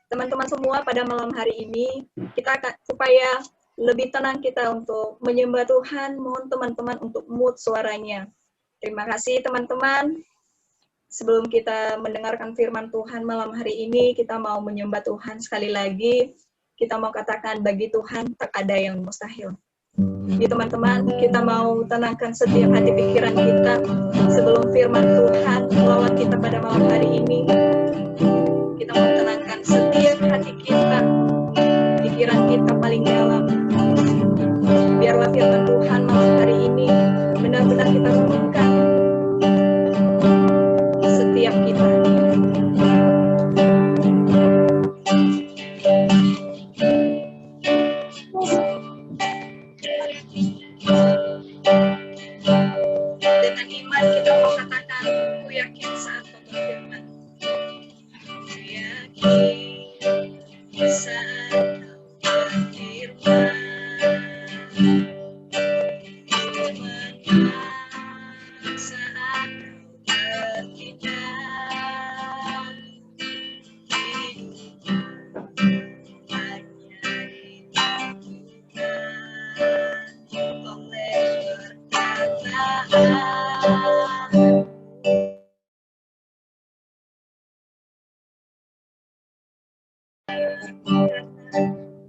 teman-teman semua pada malam hari ini, kita akan supaya lebih tenang kita untuk menyembah Tuhan, mohon teman-teman untuk mute suaranya. Terima kasih teman-teman. Sebelum kita mendengarkan firman Tuhan malam hari ini, kita mau menyembah Tuhan sekali lagi. Kita mau katakan bagi Tuhan tak ada yang mustahil. Jadi teman-teman, kita mau tenangkan setiap hati pikiran kita sebelum firman Tuhan melawat kita pada malam hari ini. Kita mau tenangkan setiap hati kita, pikiran kita paling dalam. Biarlah firman Tuhan malam hari ini benar-benar kita renungkan setiap kita. Dengan iman kita mau katakan, aku yakin saat kau berfirman. Aku yakin saat kau berfirman. Saat kau bertindak, hidupku hanya ditentukan oleh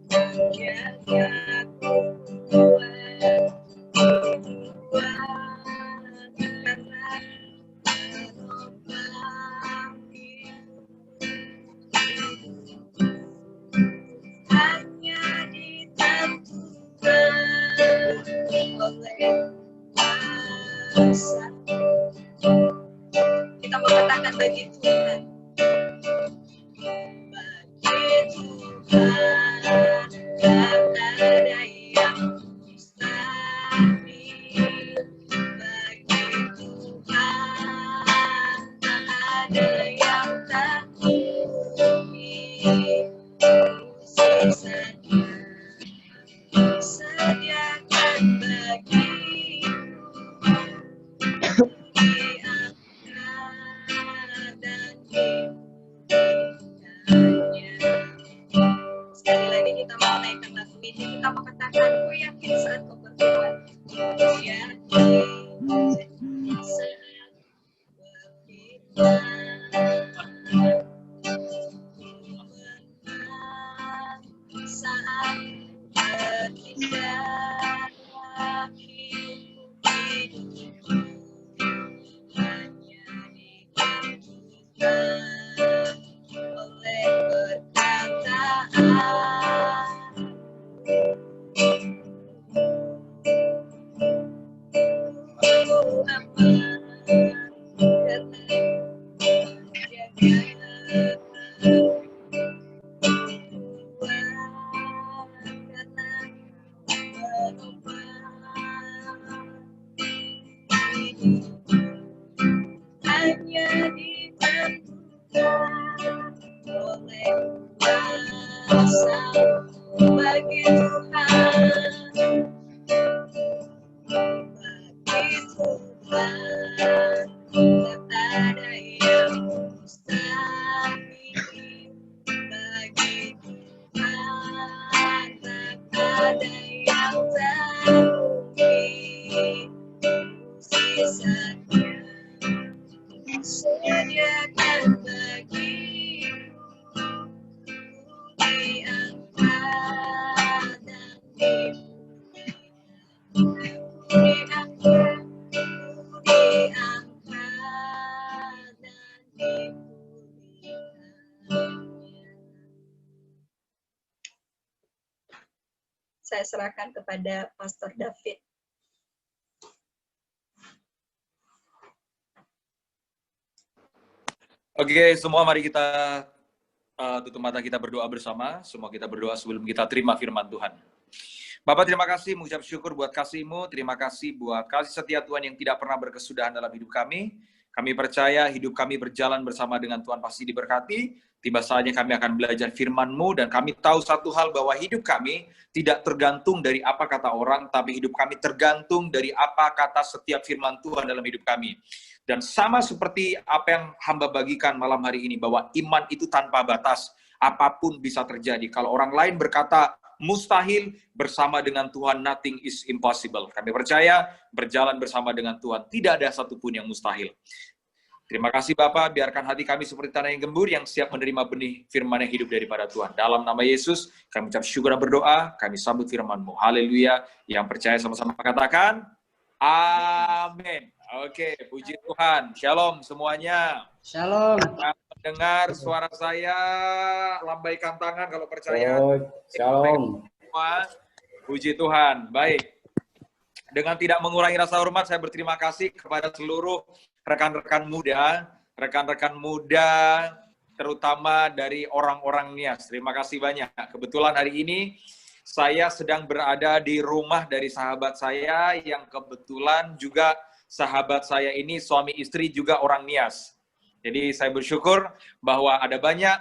perkataan. Jagaku kuat, karena menopang hanya ditentukan oleh kuasa. Kita mau katakan bagi Tuhan, tak ada yang mustahil. Bagi Tuhan tak ada yang tak mungkin. Sisanya sediakan bagiku, diangkat dan dipindahnya. Sekali lagi kita mau naikkan lagu ini, kita mau katakan, ku yakin saat kau berfirman. Ku yakin saat berfirman. Saat bertindak, hidupku hanya ditentukan oleh perkataan. Aku aman karena hanya ditentukan oleh kuasa. Bagi Tuhan, bagi Tuhan tak ada yang mustahil. Bagi Tuhan tak ada yang tak mungkin. Sisanya sediakan bagiku, diangkat dan diangkat dan dipulihkannya. Saya serahkan kepada Pastor David. Oke, semua mari kita tutup mata, kita berdoa bersama. Semua kita berdoa sebelum kita terima firman Tuhan. Bapak, terima kasih, mengucap syukur buat kasih-Mu. Terima kasih buat kasih setia Tuhan yang tidak pernah berkesudahan dalam hidup kami. Kami percaya hidup kami berjalan bersama dengan Tuhan pasti diberkati. Tiba saatnya kami akan belajar firman-Mu, dan kami tahu satu hal, bahwa hidup kami tidak tergantung dari apa kata orang, tapi hidup kami tergantung dari apa kata setiap firman Tuhan dalam hidup kami. Dan sama seperti apa yang hamba bagikan malam hari ini, bahwa iman itu tanpa batas. Apapun bisa terjadi. Kalau orang lain berkata mustahil, bersama dengan Tuhan nothing is impossible. Kami percaya berjalan bersama dengan Tuhan tidak ada satupun yang mustahil. Terima kasih Bapak, biarkan hati kami seperti tanah yang gembur yang siap menerima benih firman yang hidup daripada Tuhan. Dalam nama Yesus, kami ucap syukur dan berdoa, kami sambut firman-Mu. Haleluya. Yang percaya sama-sama katakan, amin. Oke, puji Tuhan. Shalom semuanya. Shalom. Mendengar suara saya, lambaikan tangan kalau percaya. Shalom. Puji Tuhan. Baik. Dengan tidak mengurangi rasa hormat, saya berterima kasih kepada seluruh rekan-rekan muda, terutama dari orang-orang Nias. Terima kasih banyak. Kebetulan hari ini saya sedang berada di rumah dari sahabat saya yang kebetulan juga sahabat saya ini suami istri juga orang Nias. Jadi saya bersyukur bahwa ada banyak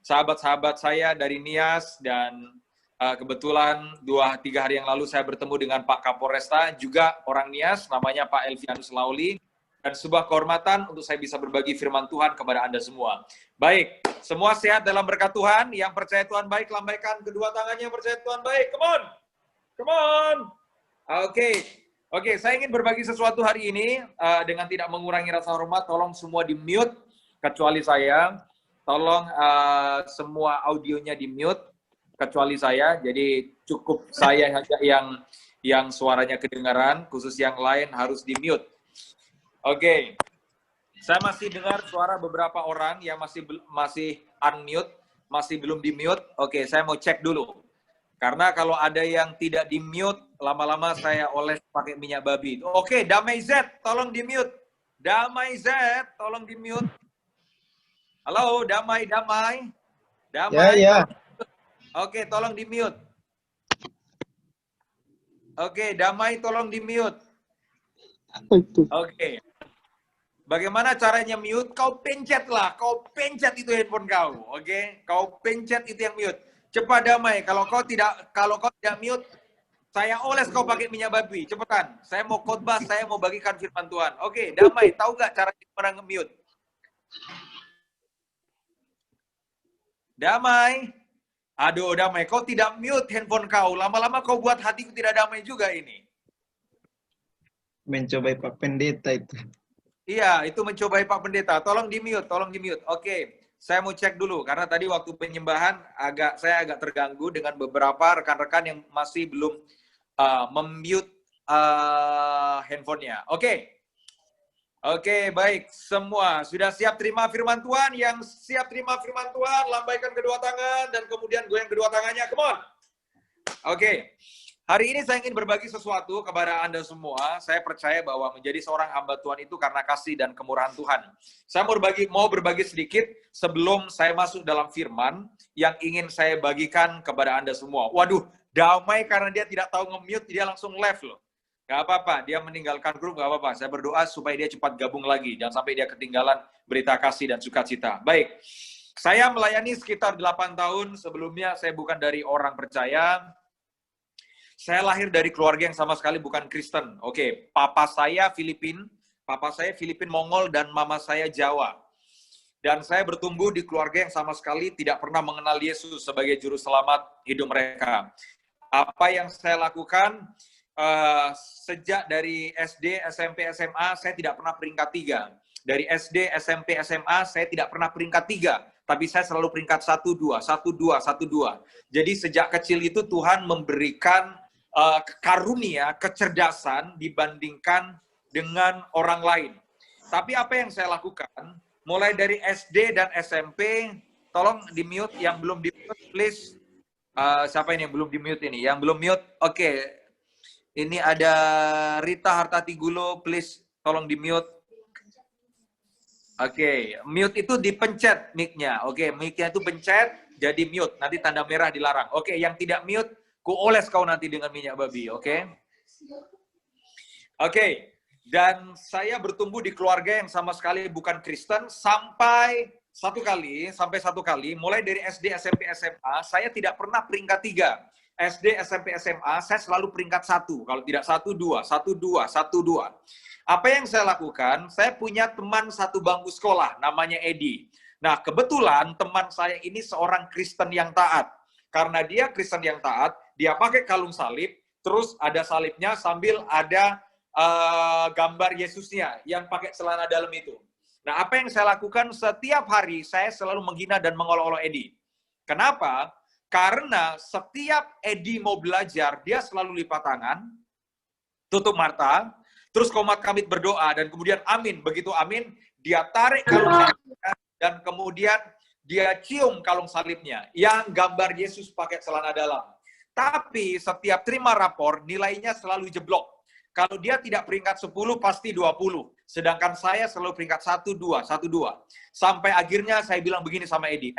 sahabat-sahabat saya dari Nias dan kebetulan 2-3 hari yang lalu saya bertemu dengan Pak Kapolresta juga orang Nias, namanya Pak Elvianus Lauli. Dan sebuah kehormatan untuk saya bisa berbagi firman Tuhan kepada Anda semua. Baik, semua sehat dalam berkat Tuhan. Yang percaya Tuhan baik, lambaikan kedua tangannya yang percaya Tuhan baik. Come on! Come on! Oke, saya ingin berbagi sesuatu hari ini dengan tidak mengurangi rasa hormat. Tolong semua di-mute, kecuali saya. Tolong semua audionya di-mute, kecuali saya. Jadi cukup saya saja yang suaranya kedengaran, khusus yang lain harus di-mute. Oke, saya masih dengar suara beberapa orang yang masih unmute, masih belum di-mute. Oke, saya mau cek dulu. Karena kalau ada yang tidak di-mute, lama-lama saya oles pakai minyak babi. Oke, Damai Z, tolong di-mute. Damai Z, tolong di-mute. Halo, Damai. Ya. Oke, tolong di-mute. Oke, Damai, tolong di-mute. Oke. Bagaimana caranya mute? Kau pencet itu handphone kau, oke? Kau pencet itu yang mute. Cepat Damai. Kalau kau tidak mute, saya oles kau pakai minyak babi. Cepetan. Saya mau khotbah, saya mau bagikan firman Tuhan. Oke, Damai, tahu nggak cara gimana nge-mute? Damai. Aduh, Damai, kau tidak mute handphone kau. Lama-lama kau buat hatiku tidak damai juga ini. Mencoba Pak Pendeta itu. Iya, itu mencobai Pak Pendeta. Tolong di-mute. Oke, saya mau cek dulu. Karena tadi waktu penyembahan, saya agak terganggu dengan beberapa rekan-rekan yang masih belum mem-mute handphonenya. Oke, baik. Semua sudah siap terima firman Tuhan? Yang siap terima firman Tuhan, lambaikan kedua tangan, dan kemudian goyang kedua tangannya. Come on. Oke. Hari ini saya ingin berbagi sesuatu kepada Anda semua. Saya percaya bahwa menjadi seorang hamba Tuhan itu karena kasih dan kemurahan Tuhan. Saya mau berbagi sedikit sebelum saya masuk dalam firman yang ingin saya bagikan kepada Anda semua. Waduh, Damai karena dia tidak tahu nge-mute, dia langsung left loh. Gak apa-apa, dia meninggalkan grup, gak apa-apa. Saya berdoa supaya dia cepat gabung lagi. Jangan sampai dia ketinggalan berita kasih dan sukacita. Baik, saya melayani sekitar 8 tahun. Sebelumnya saya bukan dari orang percaya. Saya lahir dari keluarga yang sama sekali bukan Kristen. Oke, papa saya Filipin Mongol, dan mama saya Jawa. Dan saya bertumbuh di keluarga yang sama sekali tidak pernah mengenal Yesus sebagai juru selamat hidup mereka. Apa yang saya lakukan sejak dari SD, SMP, SMA, saya tidak pernah peringkat 3. Dari SD, SMP, SMA, saya tidak pernah peringkat 3. Tapi saya selalu peringkat 1-2. Jadi sejak kecil itu Tuhan memberikan karunia, kecerdasan dibandingkan dengan orang lain. Tapi apa yang saya lakukan, mulai dari SD dan SMP, tolong di-mute, yang belum di-mute, please. Siapa ini yang belum di-mute ini? Yang belum mute, oke. Ini ada Rita Hartatigulo, please, tolong di-mute. Oke, mute itu dipencet mic-nya. Oke, mic-nya itu pencet, jadi mute. Nanti tanda merah dilarang. Oke, yang tidak mute, ku oles kau nanti dengan minyak babi, oke? Oke, dan saya bertumbuh di keluarga yang sama sekali bukan Kristen sampai satu kali, mulai dari SD, SMP, SMA, saya tidak pernah peringkat 3. SD, SMP, SMA, saya selalu peringkat 1. Kalau tidak 1-2. Apa yang saya lakukan? Saya punya teman satu bangku sekolah, namanya Edi. Nah, kebetulan teman saya ini seorang Kristen yang taat. Karena dia Kristen yang taat, dia pakai kalung salib, terus ada salibnya sambil ada gambar Yesusnya yang pakai celana dalam itu. Nah, apa yang saya lakukan setiap hari, saya selalu menghina dan mengolok-olok Edi. Kenapa? Karena setiap Edi mau belajar, dia selalu lipat tangan, tutup mata, terus komat kamit berdoa, dan kemudian amin. Begitu amin, dia tarik kalung salibnya, dan kemudian dia cium kalung salibnya, yang gambar Yesus pakai celana dalam. Tapi setiap terima rapor, nilainya selalu jeblok. Kalau dia tidak peringkat 10, pasti 20. Sedangkan saya selalu peringkat 1, 2, 1, 2. Sampai akhirnya saya bilang begini sama Edi,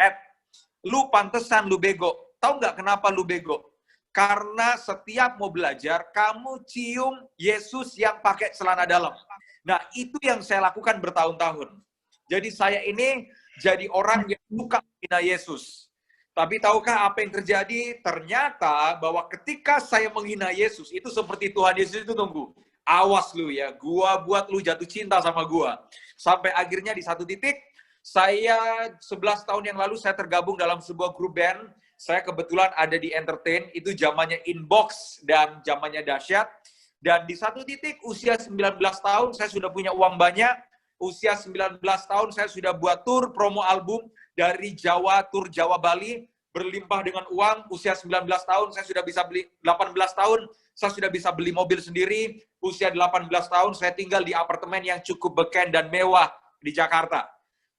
lu pantesan lu bego. Tahu nggak kenapa lu bego? Karena setiap mau belajar, kamu cium Yesus yang pakai celana dalam. Nah, itu yang saya lakukan bertahun-tahun. Jadi saya ini jadi orang yang suka menghina Yesus. Tapi tahukah apa yang terjadi? Ternyata bahwa ketika saya menghina Yesus, itu seperti Tuhan Yesus itu tunggu. Awas lu ya, gua buat lu jatuh cinta sama gua. Sampai akhirnya di satu titik, saya 11 tahun yang lalu saya tergabung dalam sebuah grup band. Saya kebetulan ada di Entertain, itu zamannya Inbox dan zamannya Dahsyat. Dan di satu titik usia 19 tahun saya sudah punya uang banyak. Usia 19 tahun saya sudah buat tur promo album dari Jawa, tur Jawa Bali, berlimpah dengan uang. Usia 19 tahun saya sudah bisa beli, 18 tahun saya sudah bisa beli mobil sendiri. Usia 18 tahun saya tinggal di apartemen yang cukup beken dan mewah di Jakarta.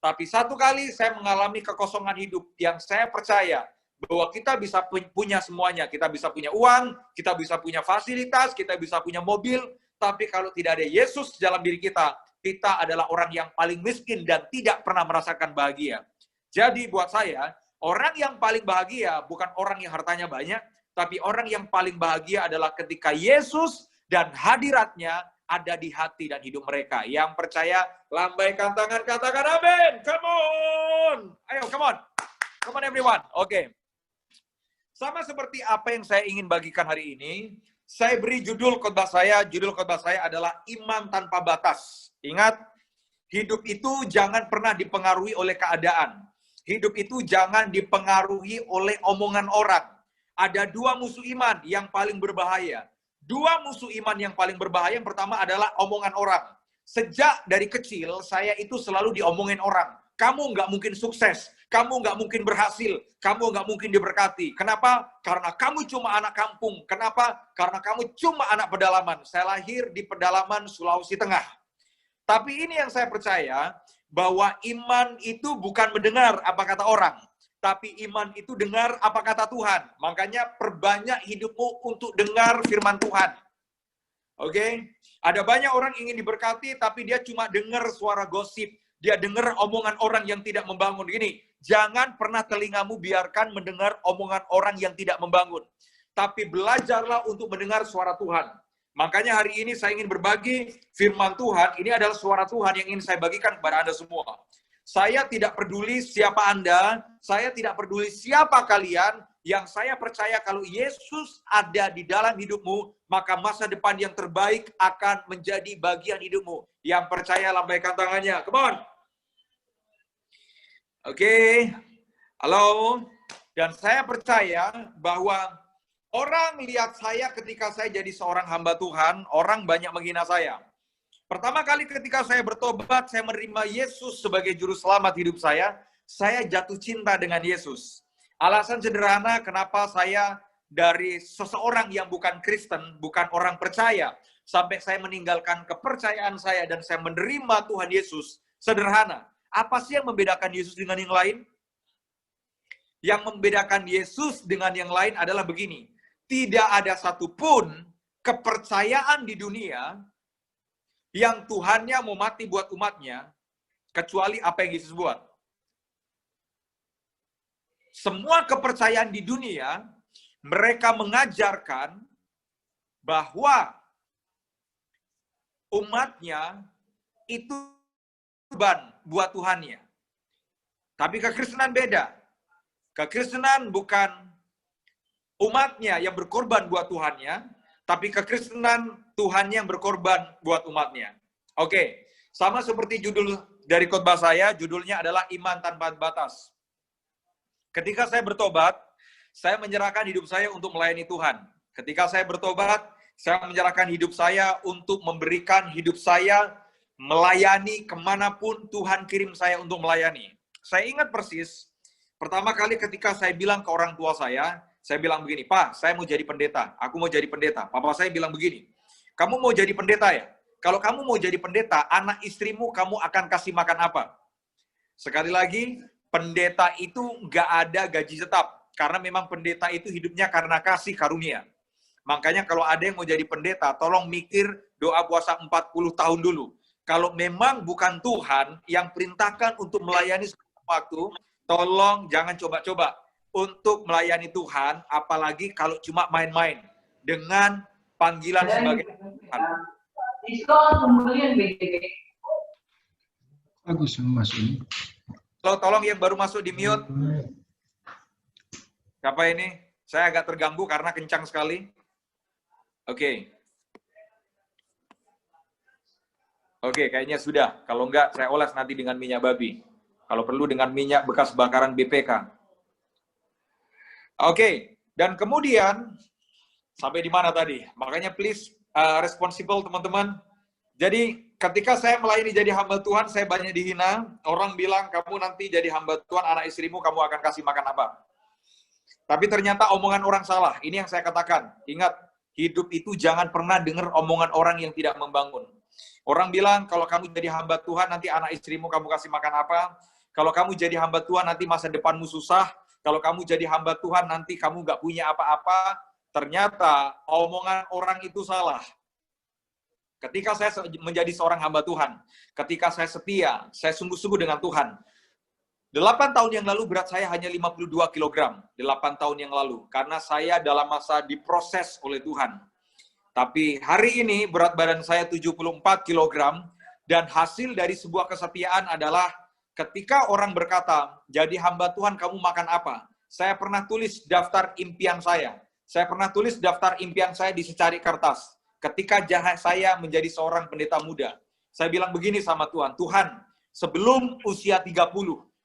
Tapi satu kali saya mengalami kekosongan hidup yang saya percaya bahwa kita bisa punya semuanya. Kita bisa punya uang, kita bisa punya fasilitas, kita bisa punya mobil, tapi kalau tidak ada Yesus dalam diri kita, kita adalah orang yang paling miskin dan tidak pernah merasakan bahagia. Jadi buat saya, orang yang paling bahagia bukan orang yang hartanya banyak, tapi orang yang paling bahagia adalah ketika Yesus dan hadiratnya ada di hati dan hidup mereka. Yang percaya, lambaikan tangan, katakan amin. Come on. Ayo, come on. Come on everyone. Oke. Sama seperti apa yang saya ingin bagikan hari ini, saya beri judul khotbah saya adalah Iman Tanpa Batas. Ingat, hidup itu jangan pernah dipengaruhi oleh keadaan. Hidup itu jangan dipengaruhi oleh omongan orang. Ada dua musuh iman yang paling berbahaya. Dua musuh iman yang paling berbahaya, yang pertama adalah omongan orang. Sejak dari kecil, saya itu selalu diomongin orang. Kamu nggak mungkin sukses, kamu nggak mungkin berhasil, kamu nggak mungkin diberkati. Kenapa? Karena kamu cuma anak kampung. Kenapa? Karena kamu cuma anak pedalaman. Saya lahir di pedalaman Sulawesi Tengah. Tapi ini yang saya percaya, bahwa iman itu bukan mendengar apa kata orang, tapi iman itu dengar apa kata Tuhan. Makanya perbanyak hidupmu untuk dengar firman Tuhan. Oke? Ada banyak orang ingin diberkati, tapi dia cuma dengar suara gosip. Dia dengar omongan orang yang tidak membangun. Gini, jangan pernah telingamu biarkan mendengar omongan orang yang tidak membangun. Tapi belajarlah untuk mendengar suara Tuhan. Makanya hari ini saya ingin berbagi firman Tuhan. Ini adalah suara Tuhan yang ingin saya bagikan kepada Anda semua. Saya tidak peduli siapa Anda, saya tidak peduli siapa kalian. Yang saya percaya kalau Yesus ada di dalam hidupmu, maka masa depan yang terbaik akan menjadi bagian hidupmu. Yang percaya lambaikan tangannya. Come on. Oke. Halo. Dan saya percaya bahwa orang lihat saya ketika saya jadi seorang hamba Tuhan, orang banyak menghina saya. Pertama kali ketika saya bertobat, saya menerima Yesus sebagai juru selamat hidup saya jatuh cinta dengan Yesus. Alasan sederhana kenapa saya dari seseorang yang bukan Kristen, bukan orang percaya, sampai saya meninggalkan kepercayaan saya dan saya menerima Tuhan Yesus, sederhana. Apa sih yang membedakan Yesus dengan yang lain? Yang membedakan Yesus dengan yang lain adalah begini. Tidak ada satupun kepercayaan di dunia yang Tuhannya mau mati buat umatnya, kecuali apa yang Yesus buat. Semua kepercayaan di dunia, mereka mengajarkan bahwa umatnya itu korban buat Tuhannya. Tapi kekristenan beda. Kekristenan bukan umatnya yang berkorban buat Tuhannya, tapi kekristenan Tuhannya yang berkorban buat umatnya. Oke, sama seperti judul dari khotbah saya, judulnya adalah Iman Tanpa Batas. Ketika saya bertobat, saya menyerahkan hidup saya untuk melayani Tuhan. Ketika saya bertobat, saya menyerahkan hidup saya untuk memberikan hidup saya melayani kemanapun Tuhan kirim saya untuk melayani. Saya ingat persis, pertama kali ketika saya bilang ke orang tua saya bilang begini, Pak, saya mau jadi pendeta, aku mau jadi pendeta. Papa saya bilang begini, kamu mau jadi pendeta ya? Kalau kamu mau jadi pendeta, anak istrimu kamu akan kasih makan apa? Sekali lagi, pendeta itu nggak ada gaji tetap. Karena memang pendeta itu hidupnya karena kasih karunia. Makanya kalau ada yang mau jadi pendeta, tolong mikir doa puasa 40 tahun dulu. Kalau memang bukan Tuhan yang perintahkan untuk melayani waktu, tolong jangan coba-coba untuk melayani Tuhan, apalagi kalau cuma main-main dengan panggilan sebagai Tuhan. Bagus masuk ini. Tolong yang baru masuk di mute. Siapa ini? Saya agak terganggu karena kencang sekali. Oke. Oke, kayaknya sudah. Kalau enggak, saya oles nanti dengan minyak babi. Kalau perlu dengan minyak bekas bakaran BPK. Oke, dan kemudian, sampai di mana tadi? Makanya please, responsible teman-teman. Jadi, ketika saya melayani jadi hamba Tuhan, saya banyak dihina. Orang bilang, kamu nanti jadi hamba Tuhan, anak istrimu kamu akan kasih makan apa? Tapi ternyata omongan orang salah. Ini yang saya katakan. Ingat, hidup itu jangan pernah dengar omongan orang yang tidak membangun. Orang bilang, kalau kamu jadi hamba Tuhan, nanti anak istrimu kamu kasih makan apa? Kalau kamu jadi hamba Tuhan, nanti masa depanmu susah. Kalau kamu jadi hamba Tuhan, nanti kamu nggak punya apa-apa. Ternyata omongan orang itu salah. Ketika saya menjadi seorang hamba Tuhan, ketika saya setia, saya sungguh-sungguh dengan Tuhan. 8 tahun yang lalu berat saya hanya 52 kg. 8 tahun yang lalu. Karena saya dalam masa diproses oleh Tuhan. Tapi hari ini berat badan saya 74 kg. Dan hasil dari sebuah kesetiaan adalah ketika orang berkata, jadi hamba Tuhan kamu makan apa? Saya pernah tulis daftar impian saya. Saya pernah tulis daftar impian saya di secari kertas. Ketika saya menjadi seorang pendeta muda. Saya bilang begini sama Tuhan. Tuhan, sebelum usia 30,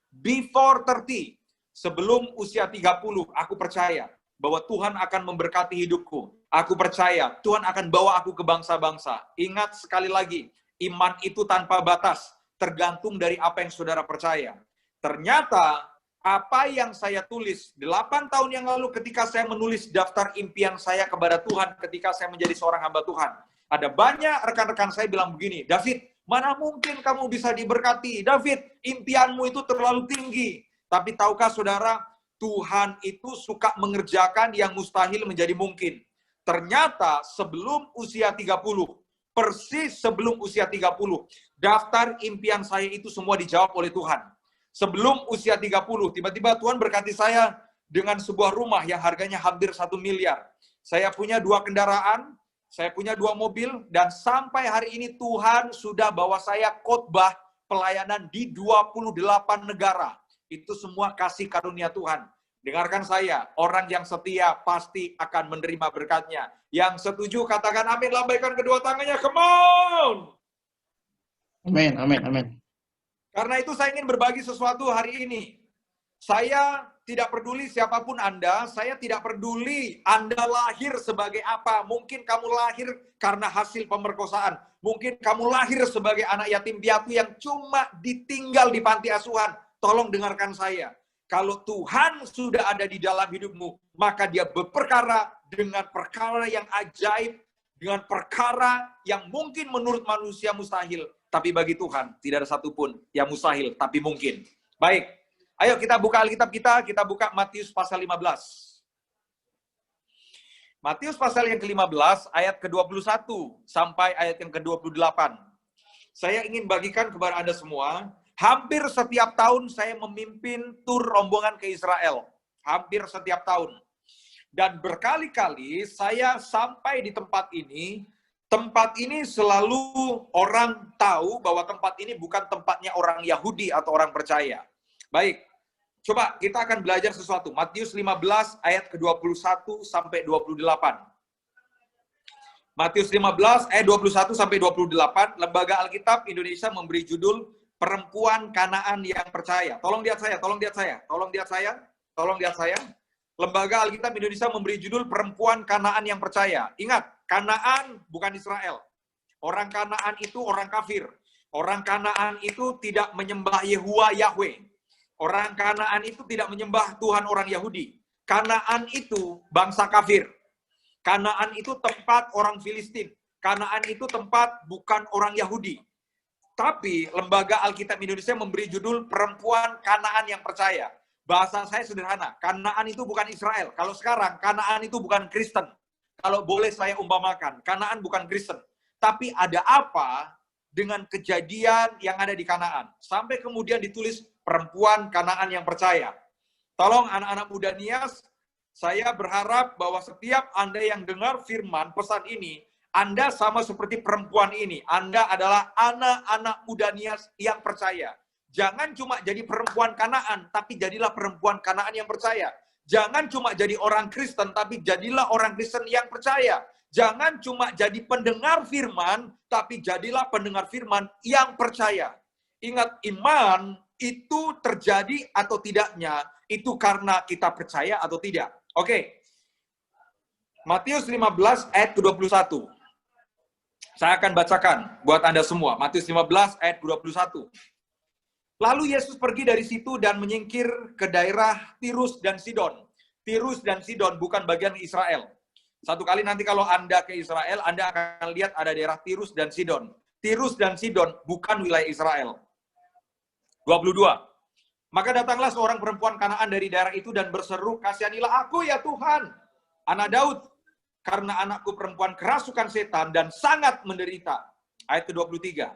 before 30, sebelum usia 30, aku percaya bahwa Tuhan akan memberkati hidupku. Aku percaya Tuhan akan bawa aku ke bangsa-bangsa. Ingat sekali lagi, iman itu tanpa batas, tergantung dari apa yang saudara percaya. Ternyata, apa yang saya tulis 8 tahun yang lalu ketika saya menulis daftar impian saya kepada Tuhan, ketika saya menjadi seorang hamba Tuhan. Ada banyak rekan-rekan saya bilang begini, David, mana mungkin kamu bisa diberkati? David, impianmu itu terlalu tinggi. Tapi tahukah saudara, Tuhan itu suka mengerjakan yang mustahil menjadi mungkin. Ternyata sebelum usia 30, persis sebelum usia 30, daftar impian saya itu semua dijawab oleh Tuhan. Sebelum usia 30, tiba-tiba Tuhan berkati saya dengan sebuah rumah yang harganya hampir 1 miliar. Saya punya 2 kendaraan, saya punya 2 mobil, dan sampai hari ini Tuhan sudah bawa saya khotbah pelayanan di 28 negara. Itu semua kasih karunia Tuhan. Dengarkan saya, orang yang setia pasti akan menerima berkatnya. Yang setuju katakan amin, lambaikan kedua tangannya, come on! Amin, amin, amin. Karena itu saya ingin berbagi sesuatu hari ini. Saya tidak peduli siapapun Anda, saya tidak peduli Anda lahir sebagai apa. Mungkin kamu lahir karena hasil pemerkosaan. Mungkin kamu lahir sebagai anak yatim piatu yang cuma ditinggal di panti asuhan. Tolong dengarkan saya. Kalau Tuhan sudah ada di dalam hidupmu, maka dia berperkara dengan perkara yang ajaib, dengan perkara yang mungkin menurut manusia mustahil. Tapi bagi Tuhan, tidak ada satupun yang mustahil, tapi mungkin. Baik, ayo kita buka Alkitab kita buka Matius pasal 15. Matius pasal yang ke-15, ayat ke-21, sampai ayat yang ke-28. Saya ingin bagikan kepada Anda semua, hampir setiap tahun saya memimpin tur rombongan ke Israel. Hampir setiap tahun. Dan berkali-kali saya sampai di tempat ini selalu orang tahu bahwa tempat ini bukan tempatnya orang Yahudi atau orang percaya. Baik, coba kita akan belajar sesuatu. Matius 15 ayat ke-21 sampai 28. Matius 15 ayat 21 sampai 28, Lembaga Alkitab Indonesia memberi judul perempuan Kanaan yang percaya. Tolong lihat saya, tolong lihat saya, tolong lihat saya, tolong lihat saya. Lembaga Alkitab Indonesia memberi judul perempuan Kanaan yang percaya. Ingat, Kanaan bukan Israel. Orang Kanaan itu orang kafir. Orang Kanaan itu tidak menyembah Yahweh. Orang Kanaan itu tidak menyembah Tuhan orang Yahudi. Kanaan itu bangsa kafir. Kanaan itu tempat orang Filistin. Kanaan itu tempat bukan orang Yahudi. Tapi Lembaga Alkitab Indonesia memberi judul perempuan Kanaan yang percaya. Bahasa saya sederhana, Kanaan itu bukan Israel. Kalau sekarang, Kanaan itu bukan Kristen. Kalau boleh saya umpamakan, Kanaan bukan Kristen. Tapi ada apa dengan kejadian yang ada di Kanaan? Sampai kemudian ditulis perempuan Kanaan yang percaya. Tolong anak-anak muda Nias, saya berharap bahwa setiap Anda yang dengar firman pesan ini, Anda sama seperti perempuan ini. Anda adalah anak-anak muda Nias yang percaya. Jangan cuma jadi perempuan Kanaan, tapi jadilah perempuan Kanaan yang percaya. Jangan cuma jadi orang Kristen, tapi jadilah orang Kristen yang percaya. Jangan cuma jadi pendengar firman, tapi jadilah pendengar firman yang percaya. Ingat, iman itu terjadi atau tidaknya, itu karena kita percaya atau tidak. Oke. Matius 15 ayat 21. Saya akan bacakan buat Anda semua. Matius 15 ayat 21. Lalu Yesus pergi dari situ dan menyingkir ke daerah Tirus dan Sidon. Tirus dan Sidon bukan bagian Israel. Satu kali nanti kalau Anda ke Israel, Anda akan lihat ada daerah Tirus dan Sidon. Tirus dan Sidon bukan wilayah Israel. 22. Maka datanglah seorang perempuan Kanaan dari daerah itu dan berseru, "Kasihanilah aku ya Tuhan, anak Daud, karena anakku perempuan kerasukan setan dan sangat menderita." Ayat ke-23.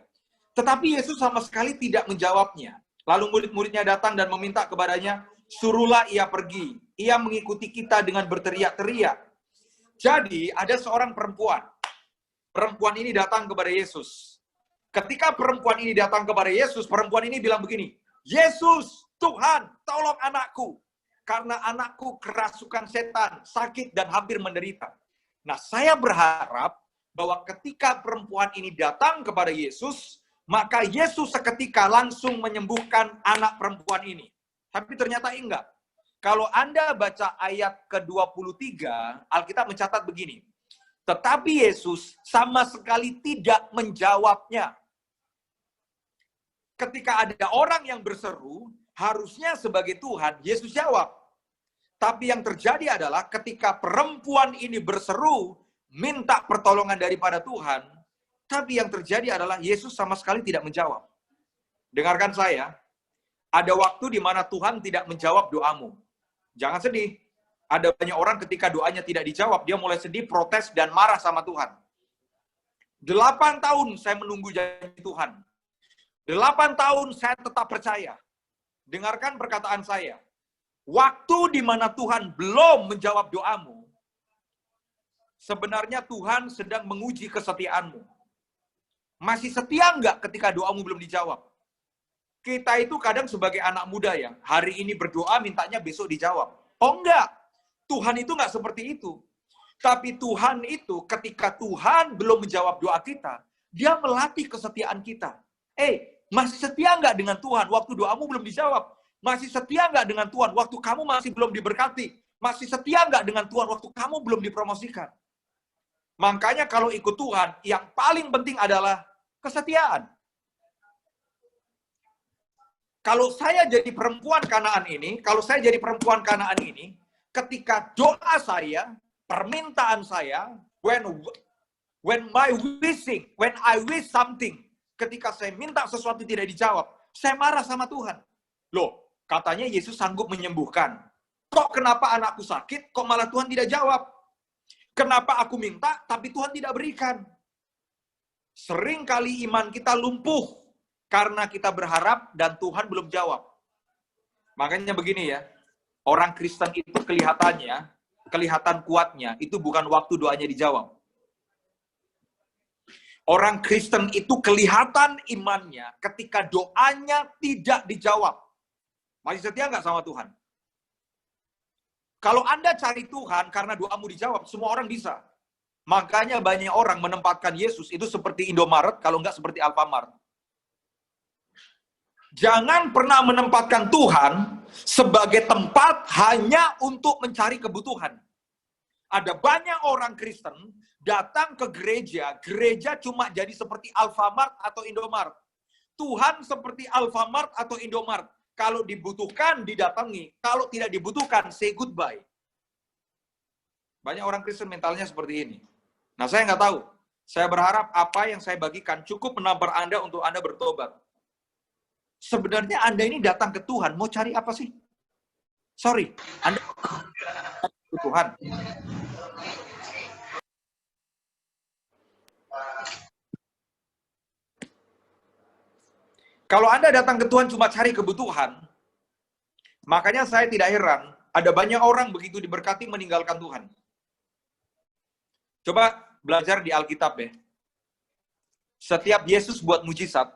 Tetapi Yesus sama sekali tidak menjawabnya. Lalu murid-muridnya datang dan meminta kepadanya, "Suruhlah ia pergi. Ia mengikuti kita dengan berteriak-teriak." Jadi ada seorang perempuan. Perempuan ini datang kepada Yesus. Ketika perempuan ini datang kepada Yesus, perempuan ini bilang begini, "Yesus, Tuhan, tolong anakku. Karena anakku kerasukan setan, sakit dan hampir menderita." Nah, saya berharap bahwa ketika perempuan ini datang kepada Yesus, maka Yesus seketika langsung menyembuhkan anak perempuan ini. Tapi ternyata enggak. Kalau Anda baca ayat ke-23, Alkitab mencatat begini. Tetapi Yesus sama sekali tidak menjawabnya. Ketika ada orang yang berseru, harusnya sebagai Tuhan, Yesus jawab. Tapi yang terjadi adalah ketika perempuan ini berseru, minta pertolongan daripada Tuhan, tapi yang terjadi adalah Yesus sama sekali tidak menjawab. Dengarkan saya, ada waktu di mana Tuhan tidak menjawab doamu. Jangan sedih. Ada banyak orang ketika doanya tidak dijawab, dia mulai sedih, protes, dan marah sama Tuhan. 8 tahun saya menunggu janji Tuhan. 8 tahun saya tetap percaya. Dengarkan perkataan saya. Waktu di mana Tuhan belum menjawab doamu, sebenarnya Tuhan sedang menguji kesetiaanmu. Masih setia nggak ketika doamu belum dijawab? Kita itu kadang sebagai anak muda ya, hari ini berdoa mintanya besok dijawab. Oh enggak, Tuhan itu nggak seperti itu. Tapi Tuhan itu ketika Tuhan belum menjawab doa kita, dia melatih kesetiaan kita. Masih setia nggak dengan Tuhan waktu doamu belum dijawab? Masih setia nggak dengan Tuhan waktu kamu masih belum diberkati? Masih setia nggak dengan Tuhan waktu kamu belum dipromosikan? Makanya kalau ikut Tuhan, yang paling penting adalah kesetiaan. Kalau saya jadi perempuan Kanaan ini, ketika doa saya, permintaan saya, when I wish something, ketika saya minta sesuatu tidak dijawab, saya marah sama Tuhan. Loh, katanya Yesus sanggup menyembuhkan. Kok kenapa anakku sakit, kok malah Tuhan tidak jawab? Kenapa aku minta, tapi Tuhan tidak berikan? Sering kali iman kita lumpuh karena kita berharap dan Tuhan belum jawab. Makanya begini ya, orang Kristen itu kelihatan kuatnya, itu bukan waktu doanya dijawab. Orang Kristen itu kelihatan imannya ketika doanya tidak dijawab. Masih setia nggak sama Tuhan? Kalau Anda cari Tuhan karena doamu dijawab, semua orang bisa. Makanya banyak orang menempatkan Yesus itu seperti Indomaret, kalau nggak seperti Alfamart. Jangan pernah menempatkan Tuhan sebagai tempat hanya untuk mencari kebutuhan. Ada banyak orang Kristen datang ke gereja, gereja cuma jadi seperti Alfamart atau Indomart. Tuhan seperti Alfamart atau Indomart. Kalau dibutuhkan, didatangi. Kalau tidak dibutuhkan, say goodbye. Banyak orang Kristen mentalnya seperti ini. Nah, saya nggak tahu. Saya berharap apa yang saya bagikan cukup menampar Anda untuk Anda bertobat. Sebenarnya Anda ini datang ke Tuhan, mau cari apa sih? Sorry, Anda ke Tuhan. Kalau Anda datang ke Tuhan cuma cari kebutuhan, makanya saya tidak heran, ada banyak orang begitu diberkati meninggalkan Tuhan. Coba belajar di Alkitab ya. Setiap Yesus buat mujizat,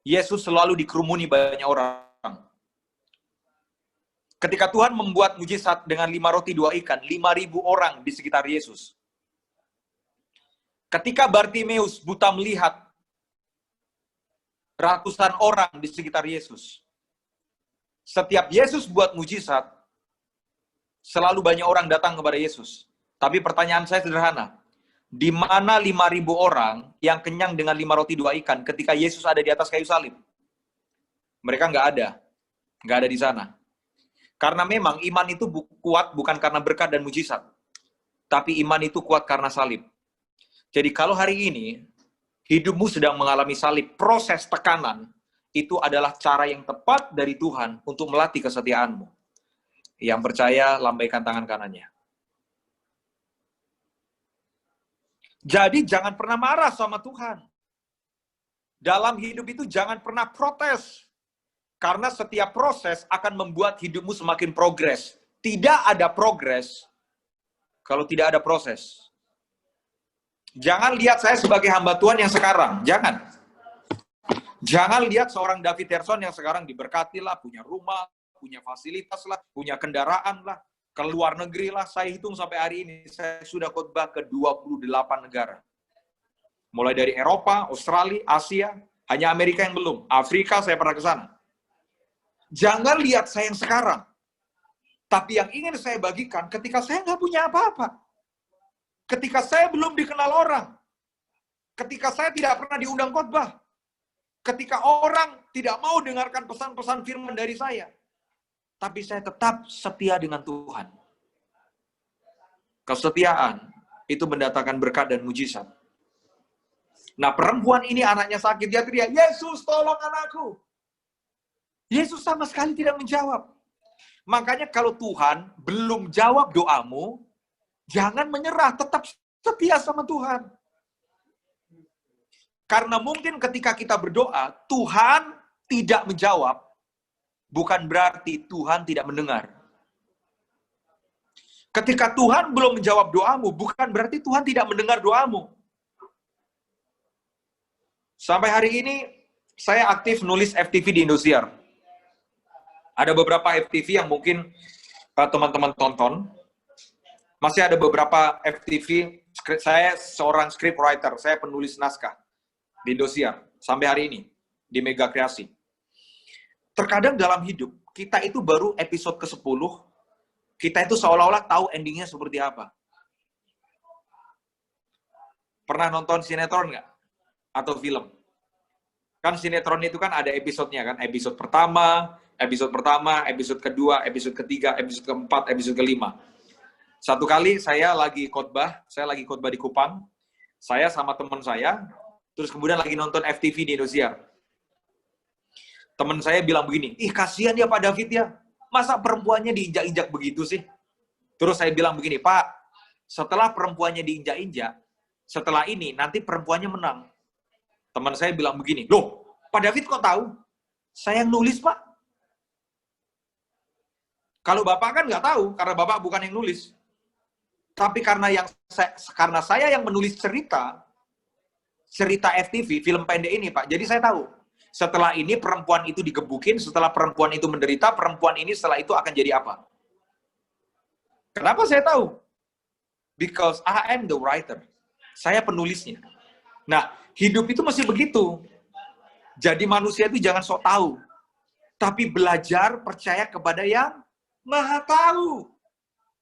Yesus selalu dikerumuni banyak orang. Ketika Tuhan membuat mujizat dengan 5 roti 2 ikan, 5.000 orang di sekitar Yesus. Ketika Bartimeus buta melihat, ratusan orang di sekitar Yesus. Setiap Yesus buat mujizat, selalu banyak orang datang kepada Yesus. Tapi pertanyaan saya sederhana. Di mana 5.000 orang yang kenyang dengan 5 roti 2 ikan ketika Yesus ada di atas kayu salib? Mereka nggak ada. Nggak ada di sana. Karena memang iman itu kuat bukan karena berkat dan mujizat. Tapi iman itu kuat karena salib. Jadi kalau hari ini, hidupmu sedang mengalami salib, proses tekanan, itu adalah cara yang tepat dari Tuhan untuk melatih kesetiaanmu. Yang percaya, lambaikan tangan kanannya. Jadi jangan pernah marah sama Tuhan. Dalam hidup itu jangan pernah protes. Karena setiap proses akan membuat hidupmu semakin progres. Tidak ada progres kalau tidak ada proses. Jangan lihat saya sebagai hamba Tuhan yang sekarang. Jangan. Jangan lihat seorang David Terson yang sekarang diberkati lah, punya rumah, punya fasilitas lah, punya kendaraan lah. Ke luar negeri lah, saya hitung sampai hari ini, saya sudah khotbah ke 28 negara. Mulai dari Eropa, Australia, Asia, hanya Amerika yang belum. Afrika saya pernah ke sana. Jangan lihat saya yang sekarang. Tapi yang ingin saya bagikan ketika saya nggak punya apa-apa. Ketika saya belum dikenal orang. Ketika saya tidak pernah diundang khotbah. Ketika orang tidak mau dengarkan pesan-pesan firman dari saya. Tapi saya tetap setia dengan Tuhan. Kesetiaan itu mendatangkan berkat dan mujizat. Nah, perempuan ini anaknya sakit, dia teriak, Yesus tolong anakku. Yesus sama sekali tidak menjawab. Makanya kalau Tuhan belum jawab doamu, jangan menyerah, tetap setia sama Tuhan. Karena mungkin ketika kita berdoa, Tuhan tidak menjawab, bukan berarti Tuhan tidak mendengar. Ketika Tuhan belum menjawab doamu, bukan berarti Tuhan tidak mendengar doamu. Sampai hari ini, saya aktif nulis FTV di Indosiar. Ada beberapa FTV yang mungkin teman-teman tonton. Masih ada beberapa FTV, saya seorang scriptwriter, saya penulis naskah di Indosiar. Sampai hari ini, di Mega Kreasi. Terkadang dalam hidup, kita itu baru episode ke-10, kita itu seolah-olah tahu endingnya seperti apa. Pernah nonton sinetron nggak? Atau film? Kan sinetron itu kan ada episodenya kan? Episode pertama, episode kedua, episode ketiga, episode keempat, episode kelima. Satu kali saya lagi khotbah di Kupang, saya sama teman saya, terus kemudian lagi nonton FTV di Indosiar. Teman saya bilang begini, ih kasihan ya Pak David ya, masa perempuannya diinjak-injak begitu sih? Terus saya bilang begini, Pak, setelah perempuannya diinjak-injak, setelah ini nanti perempuannya menang. Teman saya bilang begini, loh Pak David kok tahu? Saya yang nulis Pak. Kalau Bapak kan nggak tahu, karena Bapak bukan yang nulis. Tapi karena saya yang menulis cerita FTV, film pendek ini Pak, jadi saya tahu. Setelah ini perempuan itu digebukin, setelah perempuan itu menderita, perempuan ini setelah itu akan jadi apa? Kenapa saya tahu? Because I am the writer. Saya penulisnya. Nah, hidup itu masih begitu. Jadi manusia itu jangan sok tahu. Tapi belajar percaya kepada yang Maha Tahu.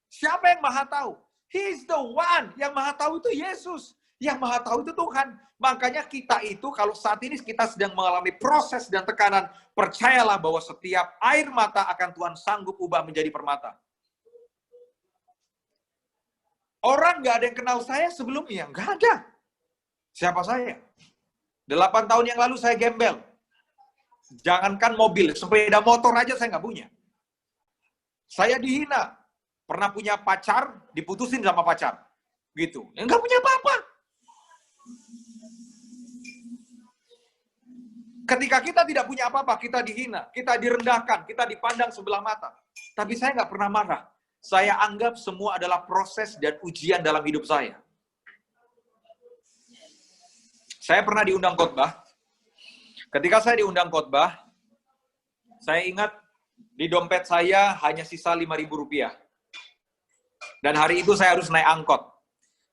Siapa yang Maha Tahu? He's the one. Yang Maha Tahu itu Yesus. Yang Maha Tahu itu Tuhan. Makanya kita itu kalau saat ini kita sedang mengalami proses dan tekanan, percayalah bahwa setiap air mata akan Tuhan sanggup ubah menjadi permata. Orang nggak ada yang kenal saya sebelumnya. Nggak ada. Siapa saya? 8 tahun yang lalu saya gembel. Jangankan mobil, sepeda motor aja saya nggak punya. Saya dihina. Pernah punya pacar, diputusin sama pacar. Gitu. Nggak punya apa-apa. Ketika kita tidak punya apa-apa, kita dihina, kita direndahkan, kita dipandang sebelah mata. Tapi saya nggak pernah marah. Saya anggap semua adalah proses dan ujian dalam hidup saya. Saya pernah diundang khotbah. Ketika saya diundang khotbah, saya ingat di dompet saya hanya sisa Rp5.000. Dan hari itu saya harus naik angkot.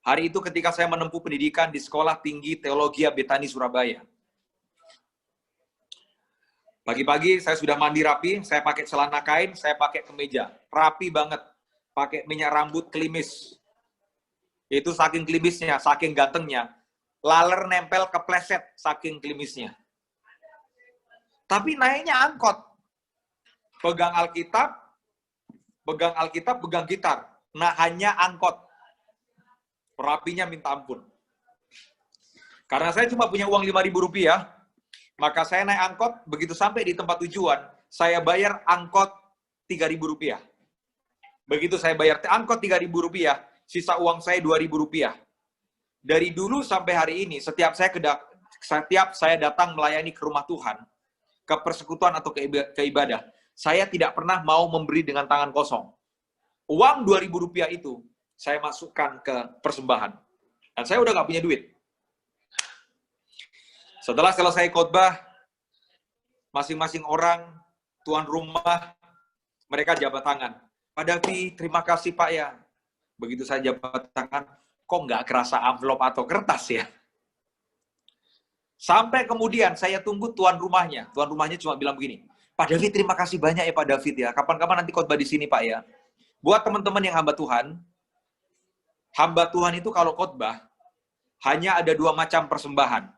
Hari itu ketika saya menempuh pendidikan di Sekolah Tinggi Teologi Betani Surabaya. Pagi-pagi saya sudah mandi rapi, saya pakai celana kain, saya pakai kemeja. Rapi banget. Pakai minyak rambut klimis. Itu saking klimisnya, saking gantengnya. Laler nempel kepleset saking klimisnya. Tapi naiknya angkot. Pegang Alkitab, pegang gitar. Nah, hanya angkot. Rapinya minta ampun. Karena saya cuma punya uang Rp5.000, maka saya naik angkot, begitu sampai di tempat tujuan, saya bayar angkot Rp3.000. Begitu saya bayar angkot Rp3.000, sisa uang saya Rp2.000. Dari dulu sampai hari ini, setiap saya datang melayani ke rumah Tuhan, ke persekutuan atau ke ibadah, saya tidak pernah mau memberi dengan tangan kosong. Uang Rp2.000 itu, saya masukkan ke persembahan. Dan saya udah nggak punya duit. Setelah selesai khotbah, masing-masing orang, tuan rumah, mereka jabat tangan. Pak Davi, terima kasih Pak ya. Begitu saya jabat tangan, kok nggak kerasa amplop atau kertas ya? Sampai kemudian saya tunggu tuan rumahnya. Tuan rumahnya cuma bilang begini, Pak David, terima kasih banyak ya Pak David ya. Kapan-kapan nanti khotbah di sini Pak ya. Buat teman-teman yang hamba Tuhan itu kalau khotbah, hanya ada 2 macam persembahan.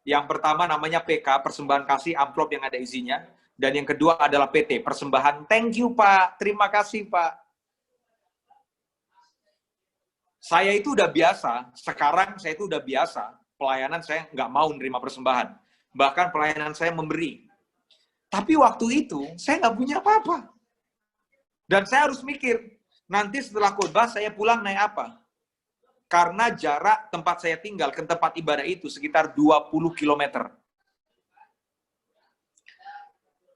Yang pertama namanya PK, persembahan kasih, amplop yang ada isinya. Dan yang kedua adalah PT, persembahan thank you Pak, terima kasih Pak. Saya itu udah biasa, sekarang saya itu udah biasa, pelayanan saya nggak mau menerima persembahan. Bahkan pelayanan saya memberi. Tapi waktu itu, saya nggak punya apa-apa. Dan saya harus mikir, nanti setelah khotbah saya pulang naik apa? Karena jarak tempat saya tinggal ke tempat ibadah itu sekitar 20 km.